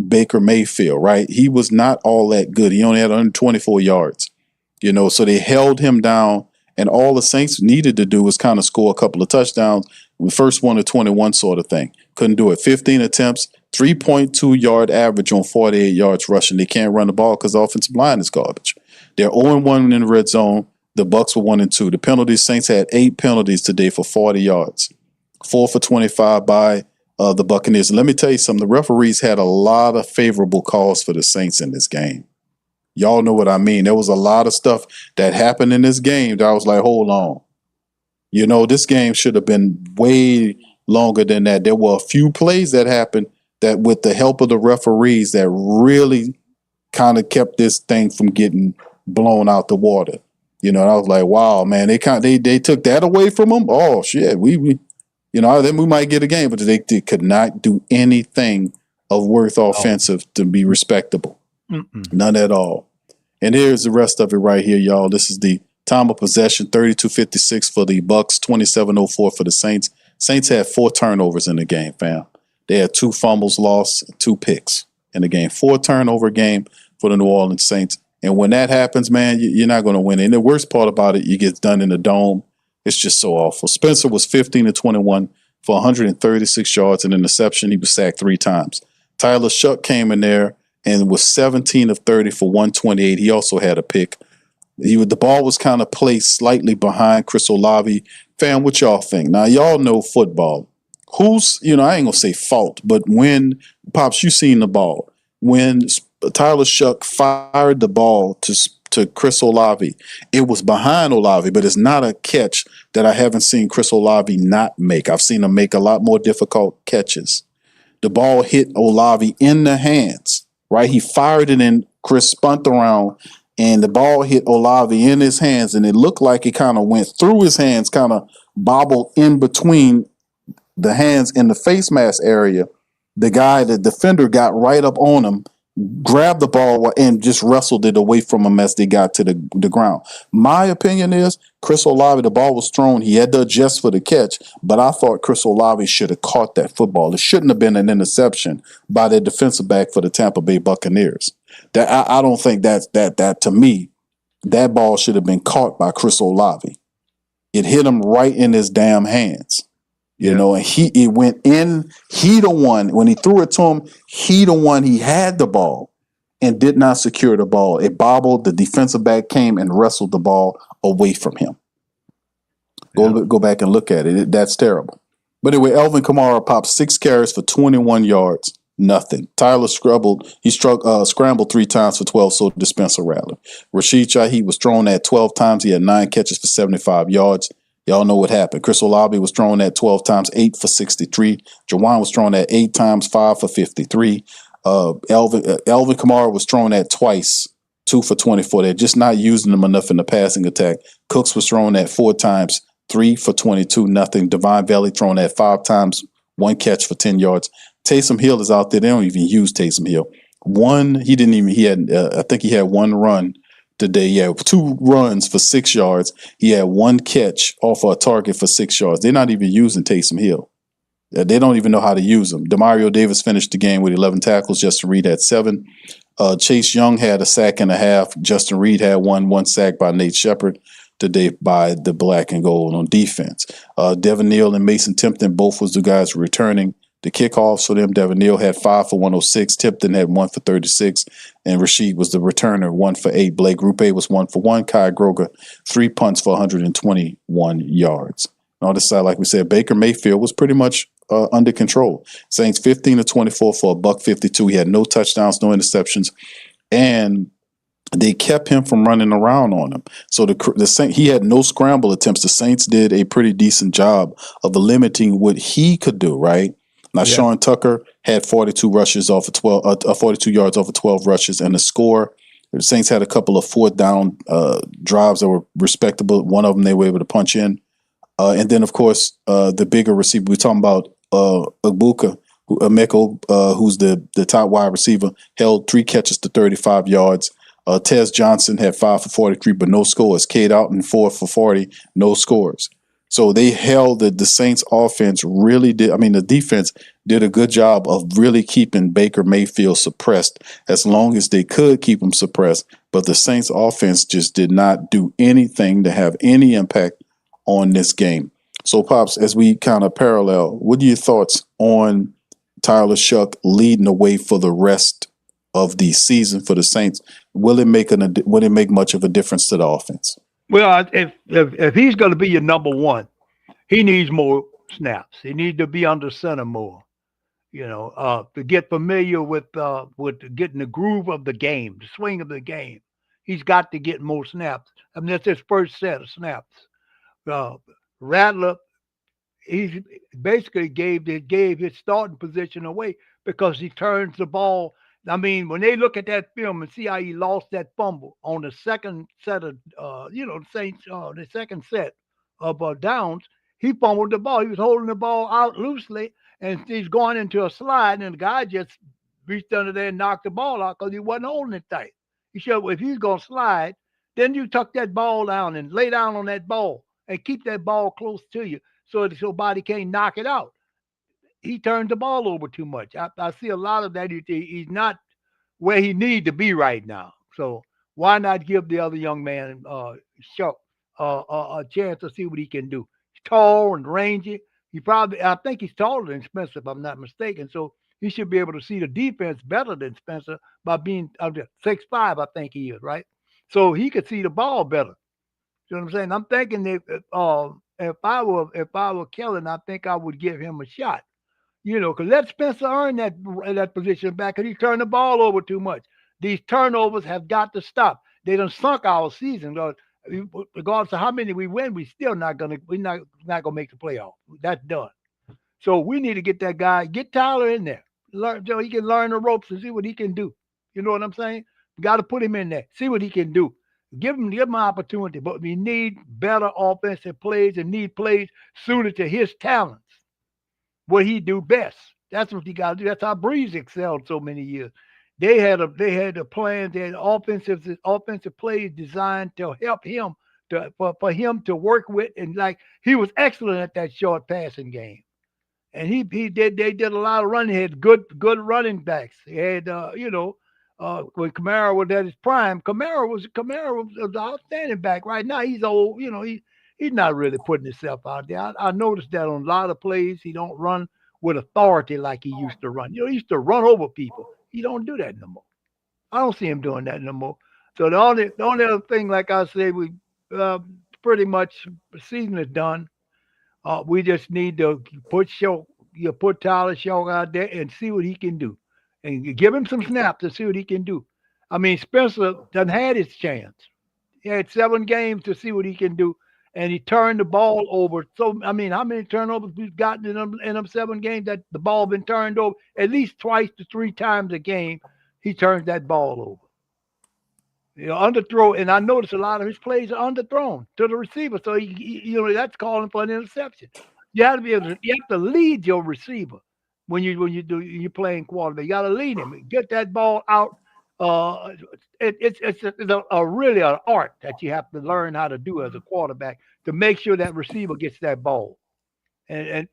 Baker Mayfield, right? He was not all that good. He only had 124 yards, so they held him down. And all the Saints needed to do was kind of score a couple of touchdowns. The first 1 to 21 sort of thing. Couldn't do it. 15 attempts, 3.2 yard average on 48 yards rushing. They can't run the ball because the offensive line is garbage. They're 0-1 in the red zone. The Bucs were 1-2. The penalties, Saints had 8 penalties today for 40 yards. 4 for 25 by the Buccaneers. And let me tell you something. The referees had a lot of favorable calls for the Saints in this game. Y'all know what I mean. There was a lot of stuff that happened in this game that I was like, hold on. This game should have been way longer than that. There were a few plays that happened that with the help of the referees that really kind of kept this thing from getting blown out the water. And I was like, wow, man, they took that away from them. Oh shit. Then we might get a game, but they could not do anything of worth offensive to be respectable. None at all. And here's the rest of it right here, y'all. This is the time of possession, 32-56 for the Bucs, 27-04 for the Saints. Saints had 4 turnovers in the game, fam. They had 2 fumbles lost, 2 picks in the game. 4 turnover game for the New Orleans Saints. And when that happens, man, you're not going to win. And the worst part about it, you get done in the dome. It's just so awful. Spencer was 15-21 for 136 yards and an interception. He was sacked 3 times. Tyler Shough came in there and was 17 of 30 for 128. He also had a pick. The ball was kind of placed slightly behind Chris Olave. Fam, what y'all think? Now, y'all know football. Who's, I ain't going to say fault, but when, Pops, you seen the ball. When Tyler Shough fired the ball to Chris Olave, it was behind Olave, but it's not a catch that I haven't seen Chris Olave not make. I've seen him make a lot more difficult catches. The ball hit Olave in the hands. Right, he fired it and Chris spun around, and the ball hit Olave in his hands, and it looked like it kind of went through his hands, kind of bobbled in between the hands in the face mask area. The defender got right up on him, grabbed the ball and just wrestled it away from him as they got to the ground. My opinion is Chris Olave, the ball was thrown. He had to adjust for the catch, but I thought Chris Olave should have caught that football. It shouldn't have been an interception by the defensive back for the Tampa Bay Buccaneers. That I don't think that to me, that ball should have been caught by Chris Olave. It hit him right in his damn hands. You know, and it went in. He the one, when he threw it to him, he the one, he had the ball and did not secure the ball. It bobbled. The defensive back came and wrestled the ball away from him. Go back and look at it. That's terrible. But anyway, Alvin Kamara popped 6 carries for 21 yards, nothing. Tyler scrambled 3 times for 12, so did Spencer Rattler. Rashid Shaheed was thrown at 12 times. He had 9 catches for 75 yards. Y'all know what happened. Chris Olave was thrown at 12 times, 8 for 63. Jawan was thrown at 8 times, 5 for 53. Alvin Kamara was thrown at twice, 2 for 24. They're just not using them enough in the passing attack. Cooks was thrown at 4 times, 3 for 22, nothing. Devon Valley thrown at 5 times, 1 catch for 10 yards. Taysom Hill is out there. They don't even use Taysom Hill. I think he had 1 run today. Yeah, 2 runs for 6 yards. He had 1 catch off a target for 6 yards. They're not even using Taysom Hill. They don't even know how to use him. Demario Davis finished the game with 11 tackles. Justin Reed had 7. Chase Young had a sack and a half. Justin Reed had 1 sack by Nate Shepard today by the black and gold on defense. Devin Neal and Mason Tipton both was the guys returning the kickoffs for them. Devin Neal had 5 for 106. Tipton had 1 for 36. And Rashid was the returner, 1 for 8. Blake Grupe was 1 for 1. Kai Groger, 3 punts for 121 yards. On the side, like we said, Baker Mayfield was pretty much under control. Saints 15 of 24 for $152. He had no touchdowns, no interceptions, and they kept him from running around on him. So he had no scramble attempts. The Saints did a pretty decent job of limiting what he could do, right? Now, Sean Tucker had 42 rushes off of 42 yards off of 12 rushes and a score. The Saints had a couple of 4th down drives that were respectable. One of them they were able to punch in. And then, of course, the bigger receiver, we're talking about Emeka, who's the top wide receiver, held 3 catches to 35 yards. Tez Johnson had 5 for 43, but no scores. Cade Outen 4 for 40, no scores. So they held the Saints offense really did. I mean, the defense did a good job of really keeping Baker Mayfield suppressed as long as they could keep him suppressed. But the Saints offense just did not do anything to have any impact on this game. So, Pops, as we kind of parallel, what are your thoughts on Tyler Shough leading the way for the rest of the season for the Saints? Will it make much of a difference to the offense? Well, if he's going to be your number one, he needs more snaps. He needs to be under center more, to get familiar with getting the groove of the game, the swing of the game. He's got to get more snaps. I mean, that's his first set of snaps. Rattler, he basically gave his starting position away because he turns the ball. I mean, when they look at that film and see how he lost that fumble on the second set of, the second set of downs, he fumbled the ball. He was holding the ball out loosely, and he's going into a slide, and the guy just reached under there and knocked the ball out because he wasn't holding it tight. He said, well, if he's going to slide, then you tuck that ball down and lay down on that ball and keep that ball close to you so that your body can't knock it out. He turned the ball over too much. I see a lot of that. He's not where he needs to be right now. So why not give the other young man, Shough, a chance to see what he can do? He's tall and rangy. I think he's taller than Spencer, if I'm not mistaken. So he should be able to see the defense better than Spencer by being 6'5", I think he is, right? So he could see the ball better. You know what I'm saying? I'm thinking if I were Kellen, I think I would give him a shot. Because let Spencer earn that position back, because he turned the ball over too much. These turnovers have got to stop. They done sunk our season. Regardless of how many we win, we're not gonna make the playoff. That's done. So we need to get that guy, get Tyler in there, so he can learn the ropes and see what he can do. You know what I'm saying? We got to put him in there, see what he can do. Give him an opportunity, but we need better offensive plays and need plays suited to his talents, what he do best. That's what he got to do. That's how Breeze excelled so many years. They had a plan. They had offensive plays designed to help him for him to work with, and like he was excellent at that short passing game. And he did. They did a lot of running. He had good running backs. He had when Kamara was at his prime, Kamara was an outstanding back. Right now he's old. He's not really putting himself out there. I noticed that on a lot of plays he don't run with authority like he used to run. He used to run over people. He don't do that no more. I don't see him doing that no more. So the only other thing, like I said, we pretty much the season is done. We just need to put Tyler Shough out there and see what he can do, and give him some snaps to see what he can do. I mean, Spencer done had his chance. He had 7 games to see what he can do, and he turned the ball over. So, I mean, how many turnovers we've gotten in them 7 games that the ball been turned over? At least twice to 3 times a game, he turns that ball over. Underthrow, and I noticed a lot of his plays are underthrown to the receiver. So that's calling for an interception. You have to be able to. You have to lead your receiver when you're playing quarterback. You got to lead him. Get that ball out. It's really an art that you have to learn how to do as a quarterback to make sure that receiver gets that ball. And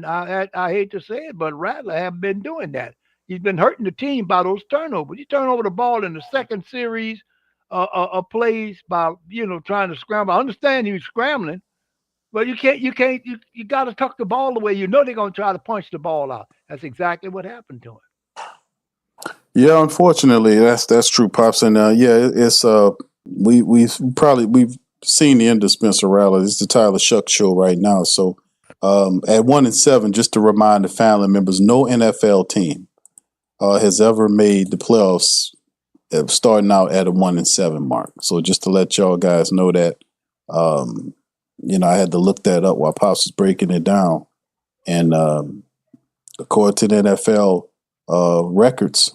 I hate to say it, but Rattler haven't been doing that. He's been hurting the team by those turnovers. You turn over the ball in the second series of plays by trying to scramble. I understand he was scrambling, but you got to tuck the ball away. They're going to try to punch the ball out. That's exactly what happened to him. Yeah, unfortunately, that's true, Pops. And it's we've seen the end of Spencer Rattler. It's the Tyler Shough show right now. So at 1-7, just to remind the family members, no NFL team has ever made the playoffs starting out at a 1-7 mark. So just to let y'all guys know that, I had to look that up while Pops was breaking it down. And according to the NFL records,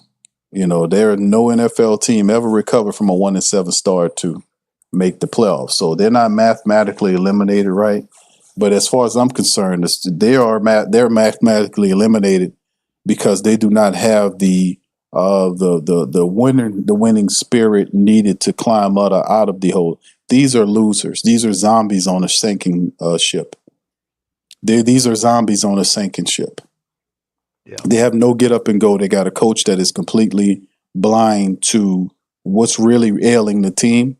there are no NFL team ever recovered from a 1-7 start to make the playoffs. So they're not mathematically eliminated, right? But as far as I'm concerned, they're mathematically eliminated because they do not have the winning spirit needed to climb out of the hole. These are losers. These are zombies on a sinking ship. These are zombies on a sinking ship. Yeah. They have no get up and go. They got a coach that is completely blind to what's really ailing the team.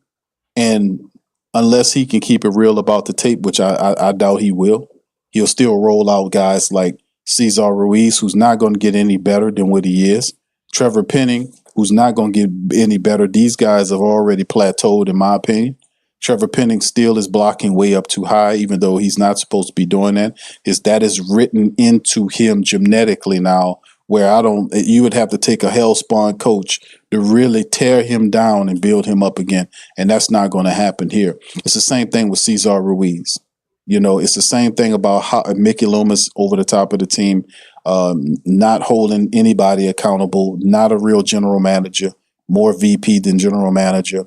And unless he can keep it real about the tape, which I doubt he will, he'll still roll out guys like Cesar Ruiz, who's not going to get any better than what he is. Trevor Penning, who's not going to get any better. These guys have already plateaued, in my opinion. Trevor Penning still is blocking way up too high, even though he's not supposed to be doing that. That is written into him genetically now, where you would have to take a hellspawn coach to really tear him down and build him up again. And that's not going to happen here. It's the same thing with Cesar Ruiz. It's the same thing about Mickey Loomis over the top of the team, not holding anybody accountable, not a real general manager, more VP than general manager,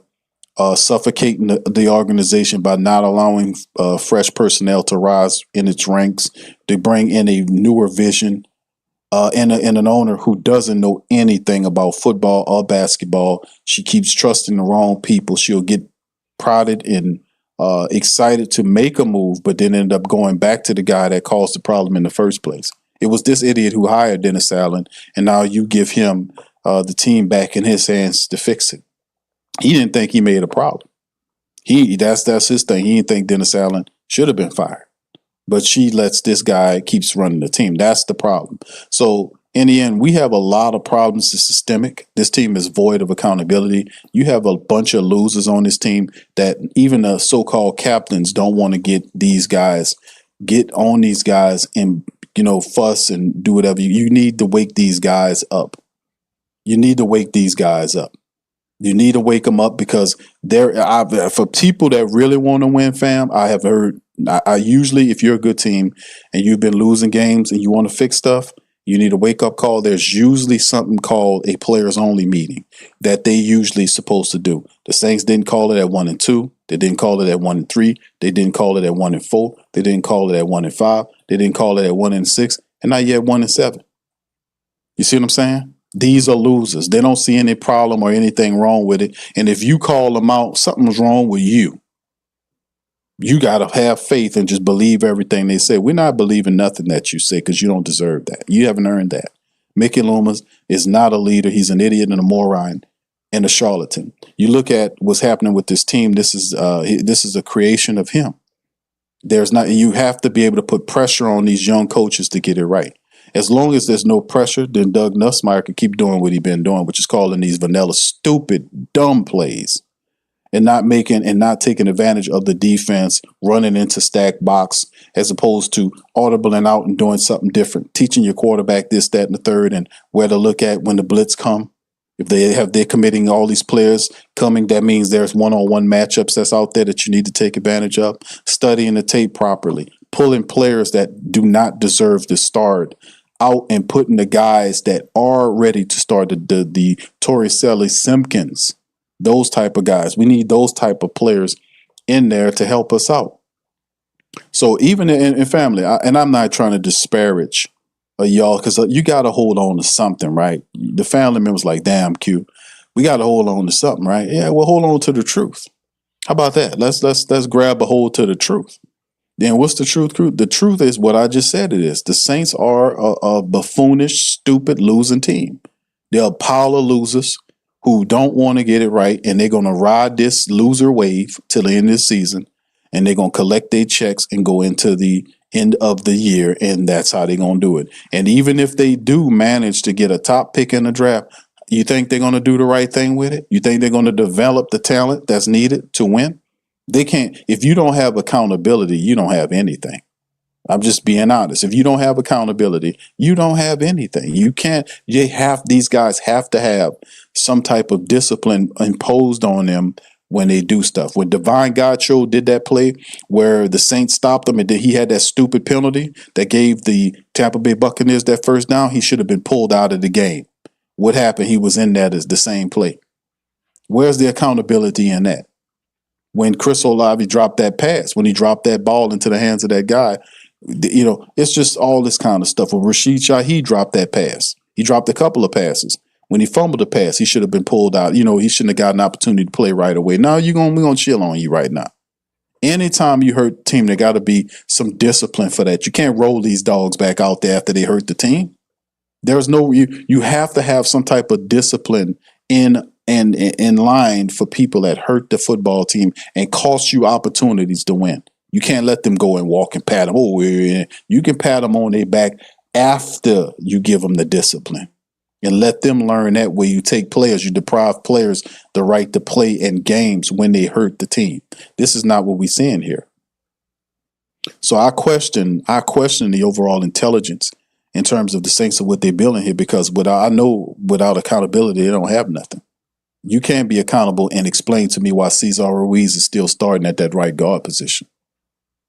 suffocating the organization by not allowing fresh personnel to rise in its ranks. They bring in a newer vision and an owner who doesn't know anything about football or basketball. She keeps trusting the wrong people. She'll get prodded and excited to make a move, but then end up going back to the guy that caused the problem in the first place. It was this idiot who hired Dennis Allen, and now you give him the team back in his hands to fix it. He didn't think he made a problem. That's his thing. He didn't think Dennis Allen should have been fired. But she lets this guy keeps running the team. That's the problem. So in the end, we have a lot of problems. It's systemic. This team is void of accountability. You have a bunch of losers on this team that even the so-called captains don't want to get on these guys and, fuss and do whatever. You need to wake these guys up. You need to wake these guys up. You need to wake them up because for people that really want to win, fam, I have heard, I usually, if you're a good team and you've been losing games and you want to fix stuff, You need a wake-up call. There's usually something called a players-only meeting that they usually supposed to do. The Saints didn't call it at 1-2. They didn't call it at 1-3. They didn't call it at 1-4. They didn't call it at 1-5. They didn't call it at 1-6. And not yet 1-7. You see what I'm saying? These are losers. They don't see any problem or anything wrong with it. And if you call them out, something's wrong with you. You got to have faith and just believe everything they say. We're not believing nothing that you say because you don't deserve that. You haven't earned that. Mickey Loomis is not a leader. He's an idiot and a moron and a charlatan. You look at what's happening with this team. This is a creation of him. You have to be able to put pressure on these young coaches to get it right. As long as there's no pressure, then Doug Nussmeier can keep doing what he's been doing, which is calling these vanilla, stupid, dumb plays. And not taking advantage of the defense, running into stacked box, as opposed to audibling out and doing something different, teaching your quarterback this, that, and the third, and where to look at when the blitz come. If they're committing all these players coming, that means there's one-on-one matchups that's out there that you need to take advantage of. Studying the tape properly, pulling players that do not deserve to start out and putting the guys that are ready to start, the Torricelli Simpkins. Those type of guys. We need those type of players in there to help us out. So even in family, and I'm not trying to disparage y'all, because you got to hold on to something, right? The family members like, damn, Q, we got to hold on to something, right? Yeah, well, hold on to the truth. How about that? Let's grab a hold to the truth. Then what's the truth? The truth is what I just said it is. The Saints are a buffoonish, stupid, losing team. They're a pile of losers who don't want to get it right, and they're going to ride this loser wave till the end of the season, and they're going to collect their checks and go into the end of the year, and that's how they're going to do it. And even if they do manage to get a top pick in the draft, you think they're going to do the right thing with it? You think they're going to develop the talent that's needed to win? They can't. If you don't have accountability, you don't have anything. I'm just being honest. If you don't have accountability, you don't have anything. You can't. These guys have to have some type of discipline imposed on them when they do stuff. When Divine Godchaux did that play where the Saints stopped him and he had that stupid penalty that gave the Tampa Bay Buccaneers that first down, he should have been pulled out of the game. What happened? He was in that as the same play. Where's the accountability in that? When Chris Olave dropped that pass, when he dropped that ball into the hands of that guy, it's just all this kind of stuff. When Rashid Shaheed dropped that pass, he dropped a couple of passes. When he fumbled the pass, he should have been pulled out. He shouldn't have got an opportunity to play right away. Now we're gonna chill on you right now. Anytime you hurt the team, there got to be some discipline for that. You can't roll these dogs back out there after they hurt the team. There's no you have to have some type of discipline in line for people that hurt the football team and cost you opportunities to win. You can't let them go and walk and pat them. You can pat them on their back after you give them the discipline and let them learn that way. You take players, you deprive players the right to play in games when they hurt the team. This is not what we're seeing here. So I question the overall intelligence in terms of the Saints of what they're building here, because without accountability, they don't have nothing. You can't be accountable and explain to me why Cesar Ruiz is still starting at that right guard position.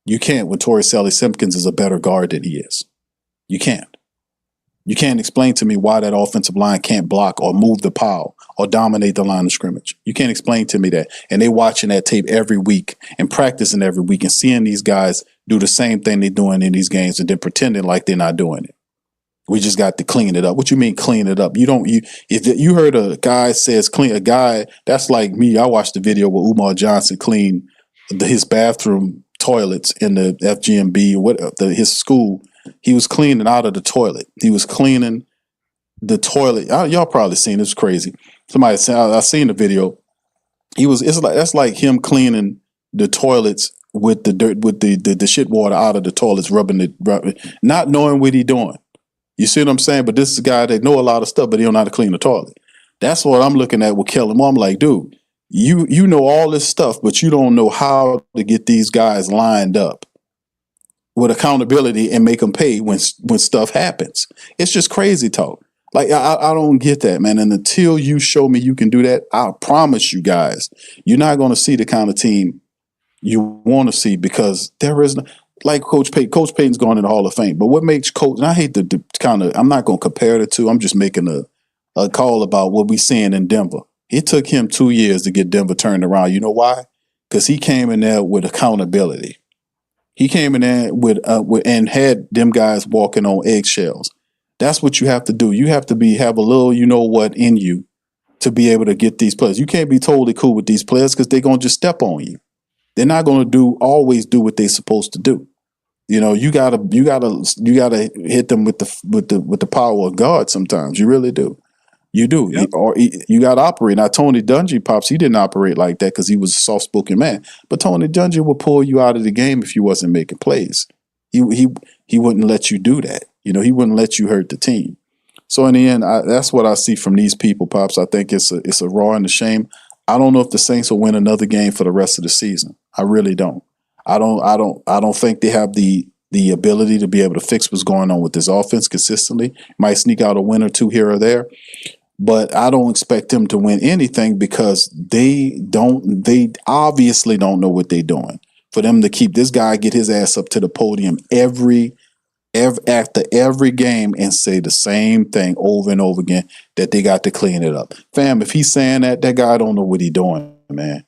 You can't when Torricelli Simpkins is a better guard than he is. You can't. You can't explain to me why that offensive line can't block or move the pile or dominate the line of scrimmage. You can't explain to me that. And they watching that tape every week and practicing every week and seeing these guys do the same thing they're doing in these games and then pretending like they're not doing it. We just got to clean it up. What you mean clean it up? If you heard a guy says clean, a guy that's like me. I watched the video where Umar Johnson cleaned his bathroom toilets in the FGMB, his school. He was cleaning out of the toilet. He was cleaning the toilet. Y'all probably seen this. Crazy. Somebody said I seen the video. That's like him cleaning the toilets with the dirt, with the shit water out of the toilets, rubbing it, not knowing what he doing. You see what I'm saying? But this is a guy that know a lot of stuff, but he don't know how to clean the toilet. That's what I'm looking at with Kellen Moore. I'm like, dude, you know all this stuff, but you don't know how to get these guys lined up with accountability and make them pay when stuff happens. It's just crazy talk. Like, I don't get that, man. And until you show me you can do that, I promise you guys, you're not going to see the kind of team you want to see, because there is no, like Coach Payton. Coach Payton's gone in the Hall of Fame. But what makes Coach, and I hate to kind of, I'm not going to compare the two. I'm just making a call about what we're seeing in Denver. It took him 2 years to get Denver turned around. You know why? Because he came in there with accountability. He came in there with and had them guys walking on eggshells. That's what you have to do. You have to have a little, you know what, in you to be able to get these players. You can't be totally cool with these players because they're gonna just step on you. They're not gonna always do what they're supposed to do. You know, you gotta hit them with the power of God. Sometimes you really do. You do. Yep. You got to operate. Now, Tony Dungy, Pops, he didn't operate like that because he was a soft-spoken man. But Tony Dungy would pull you out of the game if you wasn't making plays. He wouldn't let you do that. You know, he wouldn't let you hurt the team. So in the end, that's what I see from these people, Pops. I think it's a raw and a shame. I don't know if the Saints will win another game for the rest of the season. I really don't. I don't think they have the ability to be able to fix what's going on with this offense consistently. Might sneak out a win or two here or there. But I don't expect them to win anything because they obviously don't know what they're doing. For them to keep this guy, get his ass up to the podium after every game and say the same thing over and over again, that they got to clean it up. Fam, if he's saying that guy don't know what he's doing, man.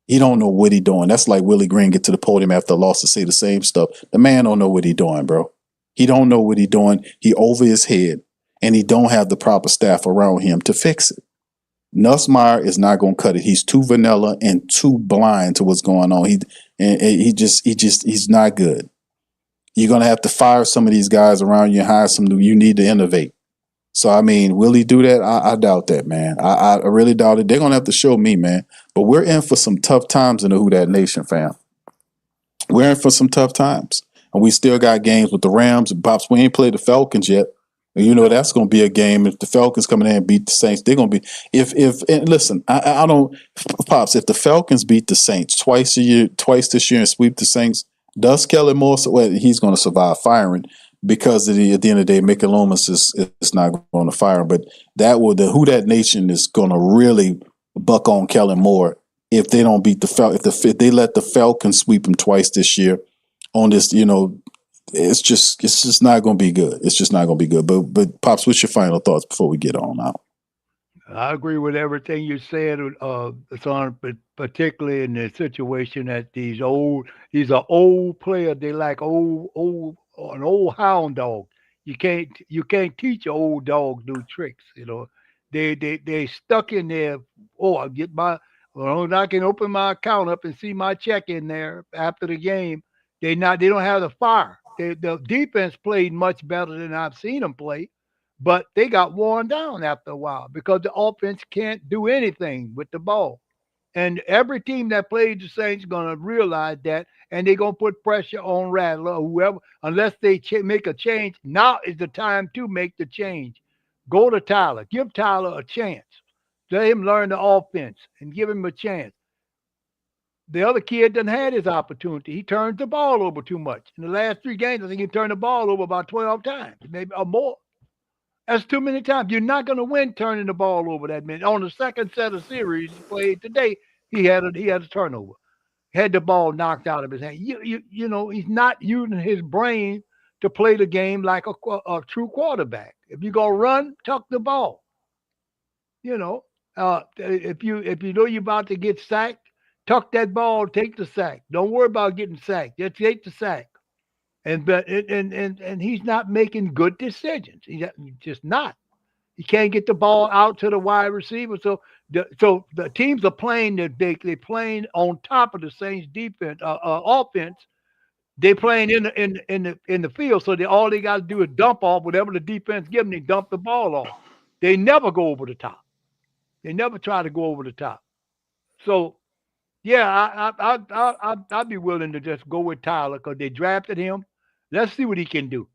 He don't know what he's doing. That's like Willie Green get to the podium after a loss to say the same stuff. The man don't know what he's doing, bro. He don't know what he's doing. He over his head. And he don't have the proper staff around him to fix it. Nussmeier is not going to cut it. He's too vanilla and too blind to what's going on. He's not good. You're going to have to fire some of these guys around you and hire some new. You need to innovate. So, I mean, will he do that? I doubt that, man. I really doubt it. They're going to have to show me, man. But we're in for some tough times in the Who Dat Nation, fam. We're in for some tough times. And we still got games with the Rams and Pops. We ain't played the Falcons yet. You know, that's going to be a game. If the Falcons come in there and beat the Saints, they're going to be. And listen, I don't, Pops, if the Falcons beat the Saints twice this year and sweep the Saints, does Kellen Moore, well, he's going to survive firing because at the end of the day, Mickey Loomis is not going to fire him. But the Who Dat Nation is going to really buck on Kellen Moore if they don't beat the Falcons. If they let the Falcons sweep them twice this year on this, you know, it's just not going to be good. It's just not going to be good. But Pops, what's your final thoughts before we get on out? I agree with everything you said, son, but particularly in the situation that he's an old player. They like an old hound dog. You can't teach an old dog new tricks. You know, they stuck in there. I can open my account up and see my check in there after the game. They don't have the fire. The defense played much better than I've seen them play, but they got worn down after a while because the offense can't do anything with the ball. And every team that played the Saints is going to realize that, and they're going to put pressure on Rattler or whoever, unless they make a change. Now is the time to make the change. Go to Tyler. Give Tyler a chance. Let him learn the offense and give him a chance. The other kid doesn't have his opportunity. He turns the ball over too much. In the last 3 games, I think he turned the ball over about 12 times, maybe or more. That's too many times. You're not going to win turning the ball over that many. On the second set of series he played today, he had a turnover. Had the ball knocked out of his hand. You know, he's not using his brain to play the game like a true quarterback. If you're going to run, tuck the ball. You know, if you know you're about to get sacked, tuck that ball, take the sack. Don't worry about getting sacked. Just take the sack. And he's not making good decisions. He's just not. He can't get the ball out to the wide receiver. So the teams are playing they're playing on top of the Saints defense offense. They're playing in the field. So all they got to do is dump off whatever the defense gives them. They dump the ball off. They never go over the top. They never try to go over the top. So. Yeah, I'd be willing to just go with Tyler because they drafted him. Let's see what he can do.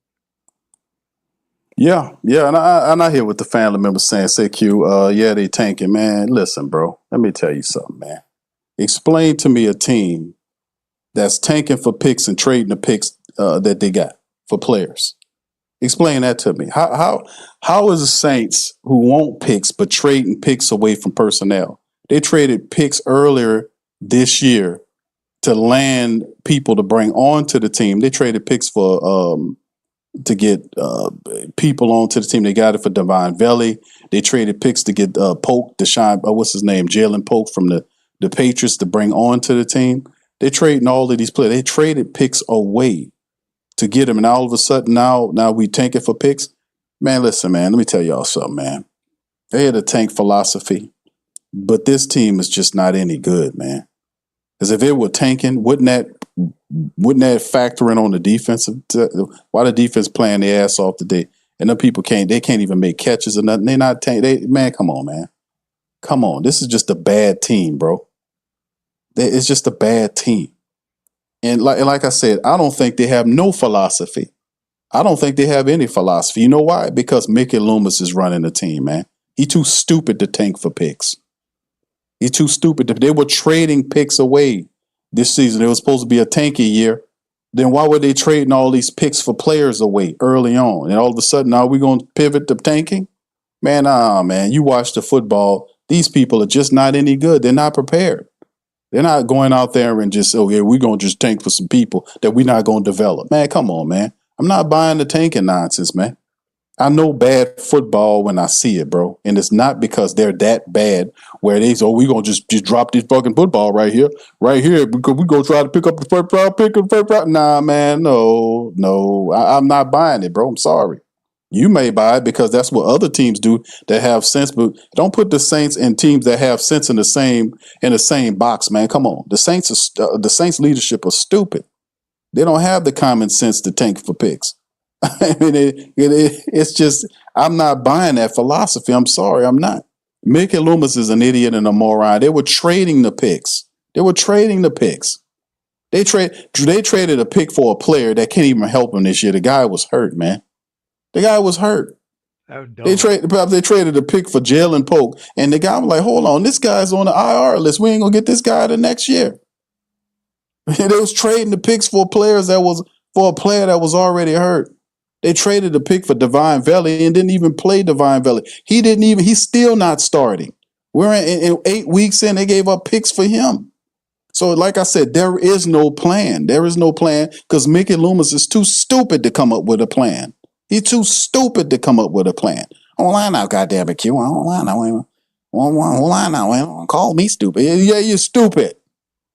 Yeah, and I hear what the family members saying. Say, Q, yeah, they tanking, man. Listen, bro, let me tell you something, man. Explain to me a team that's tanking for picks and trading the picks that they got for players. Explain that to me. How is the Saints who want picks but trading picks away from personnel? They traded picks earlier this year to land people to bring onto the team. They traded picks for to get people onto the team. They got it for Divine Valley. They traded picks to get Polk, what's his name, Jalen Polk from the Patriots to bring onto the team. They trading all of these players. They traded picks away to get them, and all of a sudden now we tanking for picks. Man, listen, man. Let me tell y'all something, man. They had a tank philosophy, but this team is just not any good, man. Because if it were tanking, wouldn't that factor in on the defensive? Why the defense playing their ass off today? And the people can't even make catches or nothing. They're not tanking. Man, come on, man. Come on. This is just a bad team, bro. It's just a bad team. And like I said, I don't think they have no philosophy. I don't think they have any philosophy. You know why? Because Mickey Loomis is running the team, man. He too stupid to tank for picks. He's too stupid. They were trading picks away this season. It was supposed to be a tanky year. Then why were they trading all these picks for players away early on? And all of a sudden, now we're going to pivot to tanking? Man, man, you watch the football. These people are just not any good. They're not prepared. They're not going out there and just, oh, yeah, we're going to just tank for some people that we're not going to develop. Man, come on, man. I'm not buying the tanking nonsense, man. I know bad football when I see it, bro. And it's not because they're that bad where they say, oh, we're going to just drop this fucking football right here, because we're going to try to pick up the first round pick. Nah, man, no. I'm not buying it, bro. I'm sorry. You may buy it because that's what other teams do that have sense, but don't put the Saints and teams that have sense in the same box, man. Come on. The Saints leadership are stupid. They don't have the common sense to tank for picks. I mean, it's just, I'm not buying that philosophy. I'm sorry, I'm not. Mickey Loomis is an idiot and a moron. They were trading the picks. They traded a pick for a player that can't even help him this year. The guy was hurt, man. The guy was hurt. They traded a pick for Jalen Polk, and the guy was like, hold on, this guy's on the IR list. We ain't gonna get this guy the next year. They was trading the picks for a player that was already hurt. They traded a pick for Divine Valley and didn't even play Divine Valley. He's still not starting. We're in 8 weeks in, they gave up picks for him. So like I said, there is no plan. There is no plan because Mickey Loomis is too stupid to come up with a plan. He's too stupid to come up with a plan. Hold on now, goddamn it, Q. Hold on now. Hold on now. Call me stupid. Yeah, you're stupid.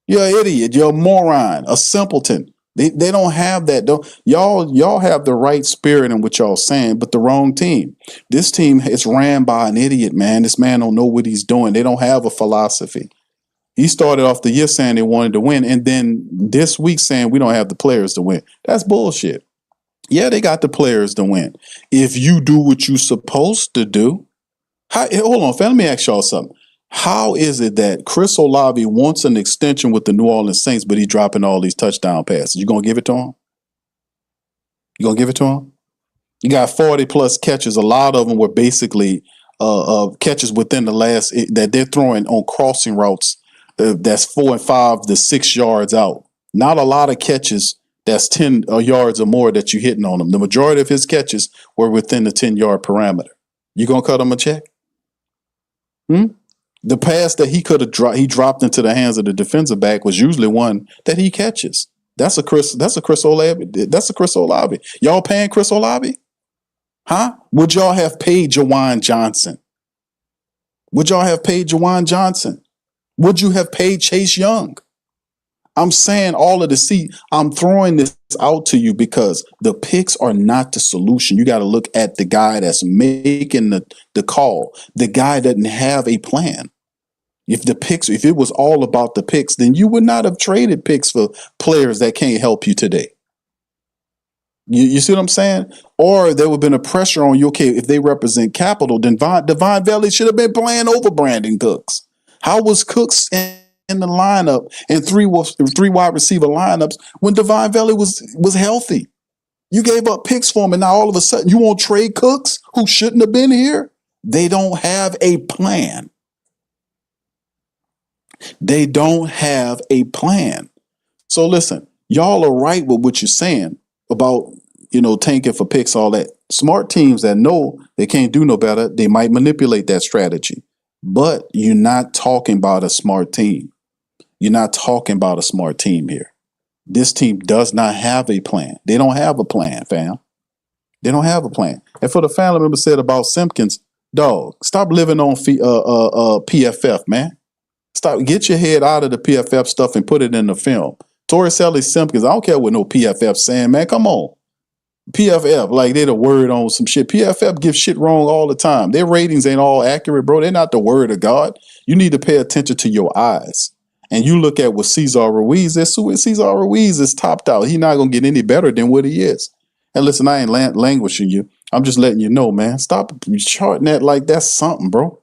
You're an idiot. You're a moron, a simpleton. They don't have that. Y'all have the right spirit in what y'all saying, but the wrong team. This team is ran by an idiot, man. This man don't know what he's doing. They don't have a philosophy. He started off the year saying they wanted to win, and then this week saying we don't have the players to win. That's bullshit. Yeah, they got the players to win. If you do what you're supposed to do. Hold on, fam, let me ask y'all something. How is it that Chris Olave wants an extension with the New Orleans Saints, but he's dropping all these touchdown passes? You going to give it to him? You going to give it to him? You got 40-plus catches. A lot of them were basically catches within the last that they're throwing on crossing routes that's 4 and 5 to 6 yards out. Not a lot of catches that's 10 yards or more that you're hitting on them. The majority of his catches were within the 10-yard parameter. You going to cut him a check? The pass that he could have dropped into the hands of the defensive back was usually one that he catches. That's a Chris Olave. That's a Chris Olave. Y'all paying Chris Olave? Huh? Would y'all have paid Jawan Johnson? Would you have paid Chase Young? I'm saying all of this. See, I'm throwing this out to you because the picks are not the solution. You got to look at the guy that's making the call. The guy doesn't have a plan. If it was all about the picks, then you would not have traded picks for players that can't help you today. You see what I'm saying? Or there would have been a pressure on you. Okay, if they represent capital, then Divine Valley should have been playing over Brandon Cooks. How was Cooks in the lineup and three wide receiver lineups when Divine Valley was healthy? You gave up picks for him, and now all of a sudden you want to trade Cooks who shouldn't have been here? They don't have a plan. They don't have a plan. So listen, y'all are right with what you're saying about, tanking for picks, all that. Smart teams that know they can't do no better, they might manipulate that strategy. But you're not talking about a smart team. You're not talking about a smart team here. This team does not have a plan. They don't have a plan, fam. They don't have a plan. And for the family member said about Simpkins, dog, stop living on PFF, man. Stop. Get your head out of the PFF stuff and put it in the film. Torricelli Simpkins, I don't care what no PFF saying, man. Come on. PFF, like they the word on some shit. PFF gives shit wrong all the time. Their ratings ain't all accurate, bro. They're not the word of God. You need to pay attention to your eyes. And you look at what Cesar Ruiz is. Cesar Ruiz is topped out. He's not going to get any better than what he is. And listen, I ain't languishing you. I'm just letting you know, man. Stop charting that like that's something, bro.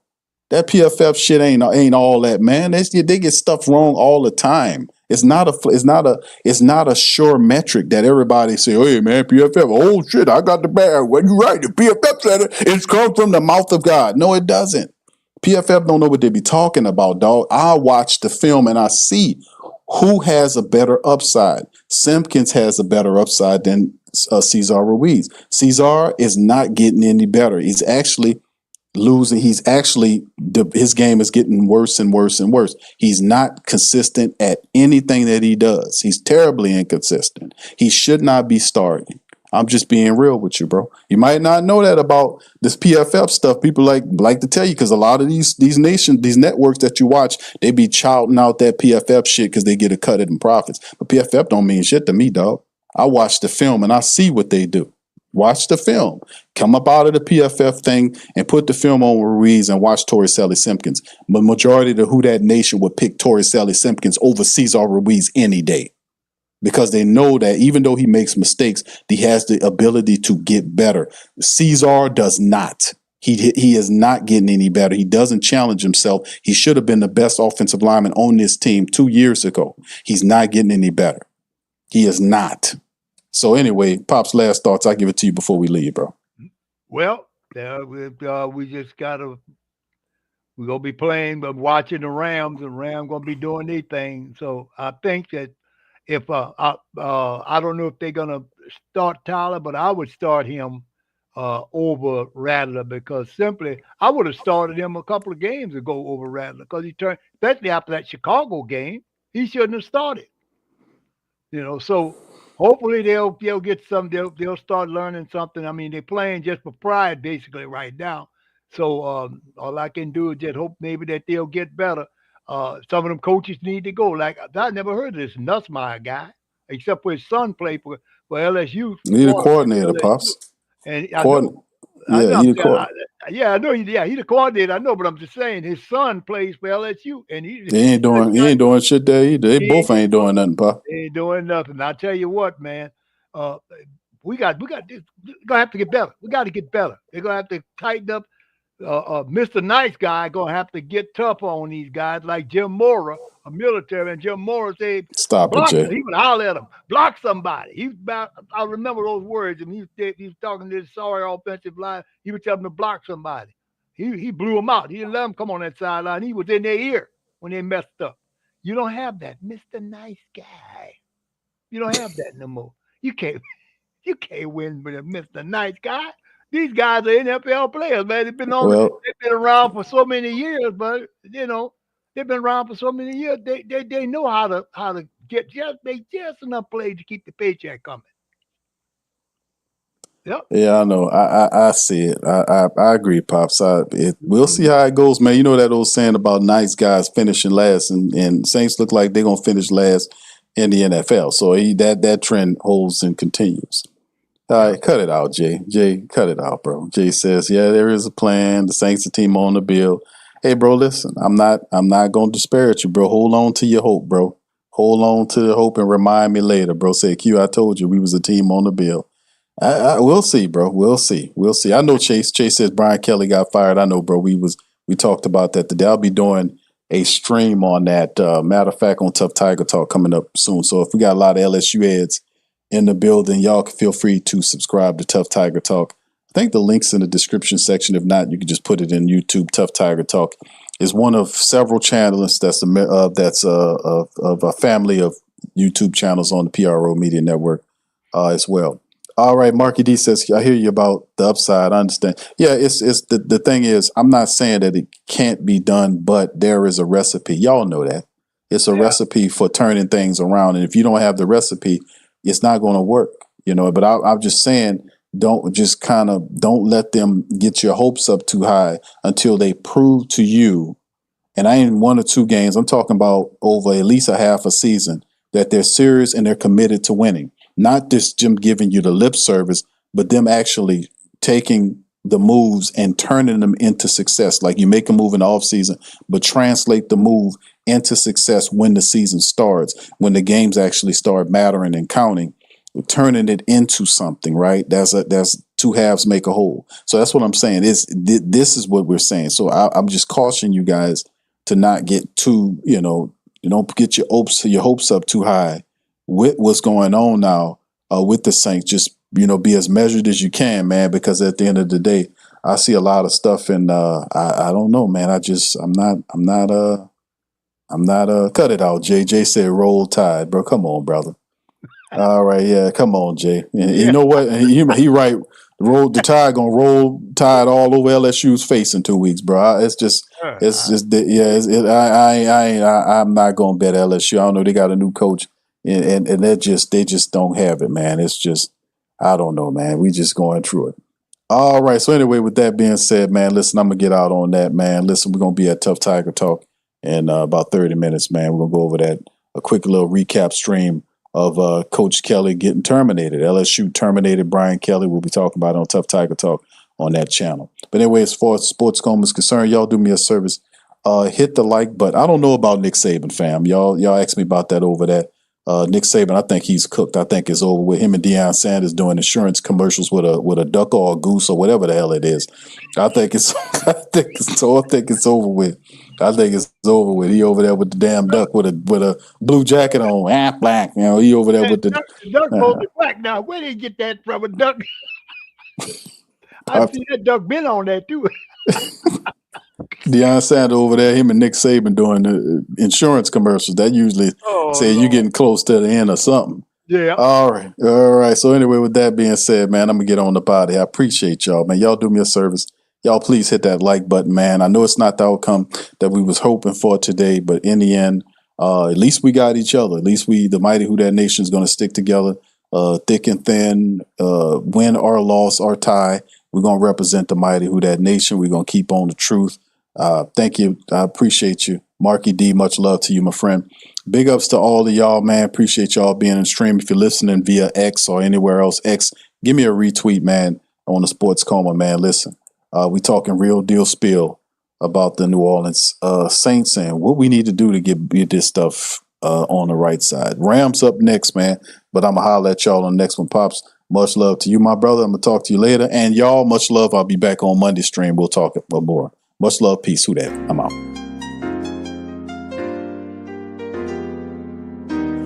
That PFF shit ain't all that, man. They get stuff wrong all the time. It's not a sure metric that everybody say, oh, hey, man, PFF, oh, shit, I got the bad. Well, you're right. The PFF said it's come from the mouth of God. No, it doesn't. PFF don't know what they be talking about, dog. I watch the film and I see who has a better upside. Simpkins has a better upside than Cesar Ruiz. Cesar is not getting any better. He's actually losing. His game is getting worse and worse and worse. He's not consistent at anything that he does. He's terribly inconsistent. He should not be starting. I'm just being real with you, bro. You might not know that about this PFF stuff. People like to tell you because a lot of these networks that you watch, they be shouting out that PFF shit because they get a cut of them profits. But PFF don't mean shit to me, dog. I watch the film and I see what they do. Watch the film. Come up out of the PFF thing and put the film on Ruiz and watch Torricelli Simpkins. The majority of the Who Dat Nation would pick Torricelli Simpkins over Cesar Ruiz any day. Because they know that even though he makes mistakes, he has the ability to get better. Cesar does not. He is not getting any better. He doesn't challenge himself. He should have been the best offensive lineman on this team 2 years ago. He's not getting any better. He is not. So anyway, Pop's last thoughts. I give it to you before we leave, bro. Well, we just we're gonna be playing, but watching the Rams. The Rams gonna be doing their thing. So I think that if I don't know if they're gonna start Tyler, but I would start him over Rattler because simply I would have started him a couple of games ago over Rattler because he turned, especially after that Chicago game, he shouldn't have started. So hopefully they'll get some. They'll start learning something. I mean, they're playing just for pride basically right now. So all I can do is just hope maybe that they'll get better. Some of them coaches need to go. Like I never heard of this Nussmeier guy, except for his son played for LSU. Need a coordinator, Pops. And I know he's the coordinator. I know, but I'm just saying his son plays for LSU, and he ain't doing shit there either. They both ain't doing nothing, Pop. They ain't doing nothing. I tell you what, man, we got gonna have to get better. We got to get better. They're gonna have to tighten up. Mr. Nice Guy gonna have to get tough on these guys like Jim Mora, a military, and Jim Mora said, "Stop it, Jay." He would holler at him, block somebody. I remember those words, and he was talking to this sorry offensive line. He was telling them to block somebody. He blew them out. He didn't let them come on that sideline. He was in their ear when they messed up. You don't have that, Mr. Nice Guy. You don't have that no more. You can't win with a Mr. Nice Guy. These guys are NFL players, man. They've been around for so many years, but they've been around for so many years. They know how to make just enough plays to keep the paycheck coming. Yep. Yeah, I know. I see it. I agree, Pops. We'll see how it goes, man. You know that old saying about nice guys finishing last, and Saints look like they're gonna finish last in the NFL. So that trend holds and continues. All right, cut it out, Jay. Jay, cut it out, bro. Jay says, yeah, there is a plan. The Saints, the team on the bill. Hey, bro, listen, I'm not going to disparage you, bro. Hold on to your hope, bro. Hold on to the hope and remind me later, bro. Say, Q, I told you we was a team on the bill. We'll see, bro. We'll see. I know Chase says Brian Kelly got fired. I know, bro. We talked about that today. I'll be doing a stream on that. Matter of fact, on Tough Tiger Talk coming up soon. So if we got a lot of LSU heads in the building, y'all can feel free to subscribe to Tough Tiger Talk. I think the link's in the description section. If not, you can just put it in YouTube. Tough Tiger Talk is one of several channels that's of a family of YouTube channels on the PRO Media Network as well. All right, Marky D says, I hear you about the upside. I understand. Yeah, it's the thing is, I'm not saying that it can't be done, but there is a recipe. Y'all know that. It's a recipe for turning things around. And if you don't have the recipe, it's not going to work, But I'm just saying, don't let them get your hopes up too high until they prove to you. And I ain't 1 or 2 games. I'm talking about over at least a half a season that they're serious and they're committed to winning. Not just them giving you the lip service, but them actually taking the moves and turning them into success. Like you make a move in the offseason, but translate the move into success when the season starts, when the games actually start mattering and counting, turning it into something, right? That's 2 halves make a whole. So that's what I'm saying. This is what we're saying. So I'm just cautioning you guys to not get too, don't get your hopes up too high with what's going on now with the Saints. Just, be as measured as you can, man, because at the end of the day, I see a lot of stuff and I don't know, man. I'm not cut it out. JJ said roll tide, bro. Come on, brother. All right. Yeah. Come on, Jay. And you know what? He right. The tide gonna roll tide all over LSU's face in 2 weeks, bro. I'm not gonna bet LSU. I don't know. They got a new coach and they just don't have it, man. It's just, I don't know, man. We just going through it. All right. So anyway, with that being said, man, listen, I'm gonna get out on that, man. Listen, we're gonna be at Tough Tiger Talk in about 30 minutes, man. We're gonna go over that, a quick little recap stream of Coach Kelly getting terminated. LSU terminated Brian Kelly. We'll be talking about it on Tough Tiger Talk on that channel. But anyway, as far as Sports Coma is concerned, y'all do me a service. Hit the like button. I don't know about Nick Saban, fam. Y'all asked me about that over that. Nick Saban, I think he's cooked. I think it's over with him and Deion Sanders doing insurance commercials with a duck or a goose or whatever the hell it is. I think it's over with. I think it's over with. He over there with the damn duck with a blue jacket on, black. He over there with the duck supposed to be black now. Where did he get that from? A duck? I see that duck been on that too. Deion Sanders over there, him and Nick Saban doing the insurance commercials. That usually say you're getting close to the end or something. Yeah. All right. So anyway, with that being said, man, I'm gonna get on the potty. I appreciate y'all, man. Y'all do me a service. Y'all please hit that like button, man. I know it's not the outcome that we was hoping for today, but in the end, at least we got each other. At least the mighty Who Dat Nation is going to stick together, thick and thin, win or loss or tie. We're going to represent the mighty Who Dat Nation. We're going to keep on the truth. Thank you. I appreciate you. Marky D, much love to you, my friend. Big ups to all of y'all, man. Appreciate y'all being in the stream. If you're listening via X or anywhere else, X, give me a retweet, man, on the Sports Coma, man. Listen. We talking real deal spiel about the New Orleans Saints and what we need to do to get this stuff on the right side. Rams up next, man. But I'm going to holler at y'all on the next one, Pops. Much love to you, my brother. I'm going to talk to you later. And y'all, much love. I'll be back on Monday stream. We'll talk more. Much love. Peace. Who Dat? I'm out.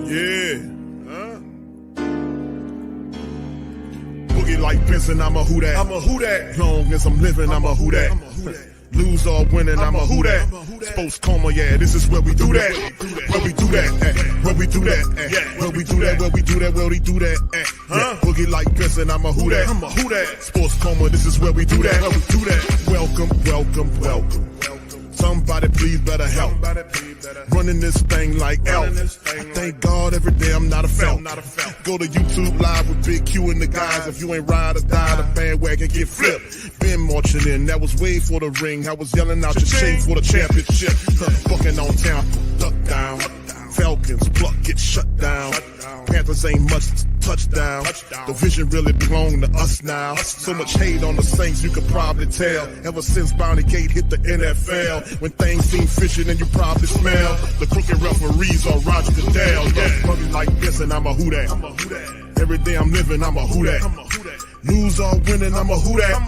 Yeah. Boogie like Benson, I'm a Who Dat. I'm a Who Dat. Long as I'm living, I'm a Who Dat. Lose or winning, I'm a Who Dat. Sports Coma, yeah, this is where we do that. Where we do that, where we do that, where we do that, where we do that, where we do that. Boogie like Benson, I'm a Who Dat. I'm a Who Dat. Sports Coma, this is where we do that. Where we do that. Welcome. Somebody please better help. Running this thing like Elf. I thank God every day I'm not a felt. Go to YouTube Live with Big Q and the guys. If you ain't ride or die, the bandwagon get flipped. Been marching in, that was way for the ring. I was yelling out your shame for the championship. Bucking on Tampa, duck down. Falcons, pluck, get shut down. Panthers ain't much touchdown. The vision really belong to us now. So much hate on the Saints, you could probably tell. Ever since Bounty Gate hit the NFL, when things seem fishy and you probably smell the crooked referees or Roger Goodell. Yeah, probably like this and I'm a Who Dat. Every day I'm living, I'm a Who Dat. Lose or winning, I'm a Who Dat.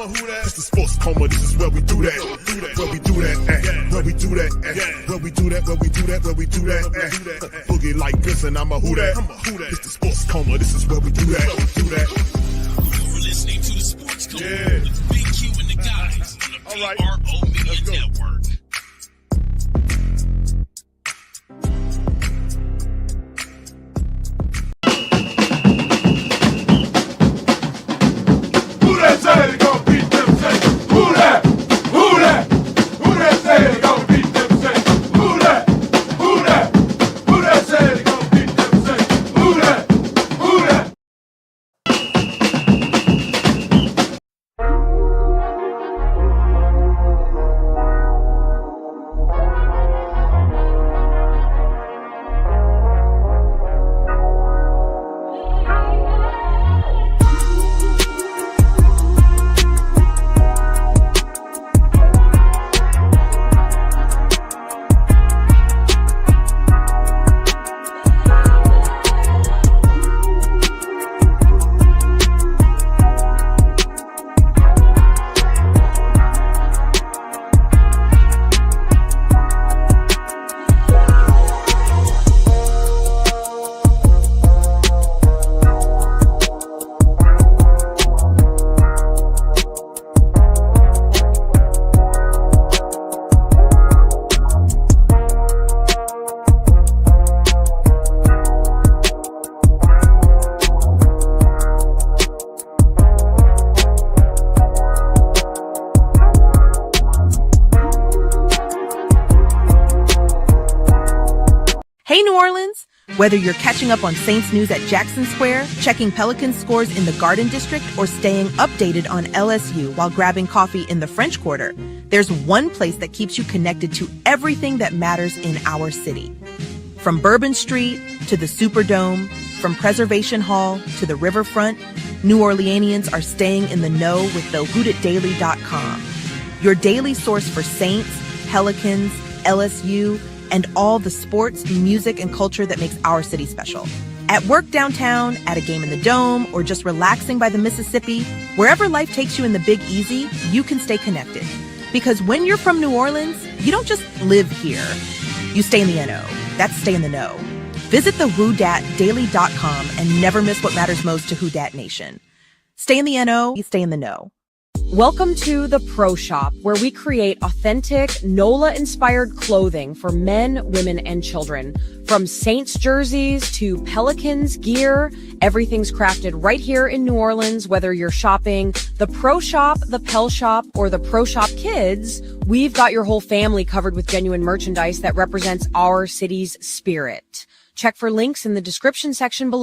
It's the Sports Coma, this is where we do that. Where we do that, where we do that, where we do that, where we do that, where we do that. Boogie like this and I'm a Who Dat. It's the Sports Coma, this is where we do that. You're listening to the Sports Coma with Big Q and the guys on the PRO Media Network. Who that say they gon' beat them Saints? Who that? Who that? Who that say they gon' beat them Saints? Who that? Who that? Whether you're catching up on Saints news at Jackson Square, checking Pelicans scores in the Garden District, or staying updated on LSU while grabbing coffee in the French Quarter, there's one place that keeps you connected to everything that matters in our city. From Bourbon Street to the Superdome, from Preservation Hall to the riverfront, New Orleanians are staying in the know with the WhoDatDaily.com, your daily source for Saints, Pelicans, LSU, and all the sports, music, and culture that makes our city special. At work downtown, at a game in the Dome, or just relaxing by the Mississippi, wherever life takes you in the Big Easy, you can stay connected. Because when you're from New Orleans, you don't just live here. You stay in the NO. That's stay in the know. Visit the WhoDatDaily.com and never miss what matters most to Who Dat Nation. Stay in the NO, you stay in the know. Welcome to the Pro Shop, where we create authentic NOLA-inspired clothing for men, women, and children. From Saints jerseys to Pelicans gear, everything's crafted right here in New Orleans. Whether you're shopping the Pro Shop, the Pel Shop, or the Pro Shop Kids, we've got your whole family covered with genuine merchandise that represents our city's spirit. Check for links in the description section below.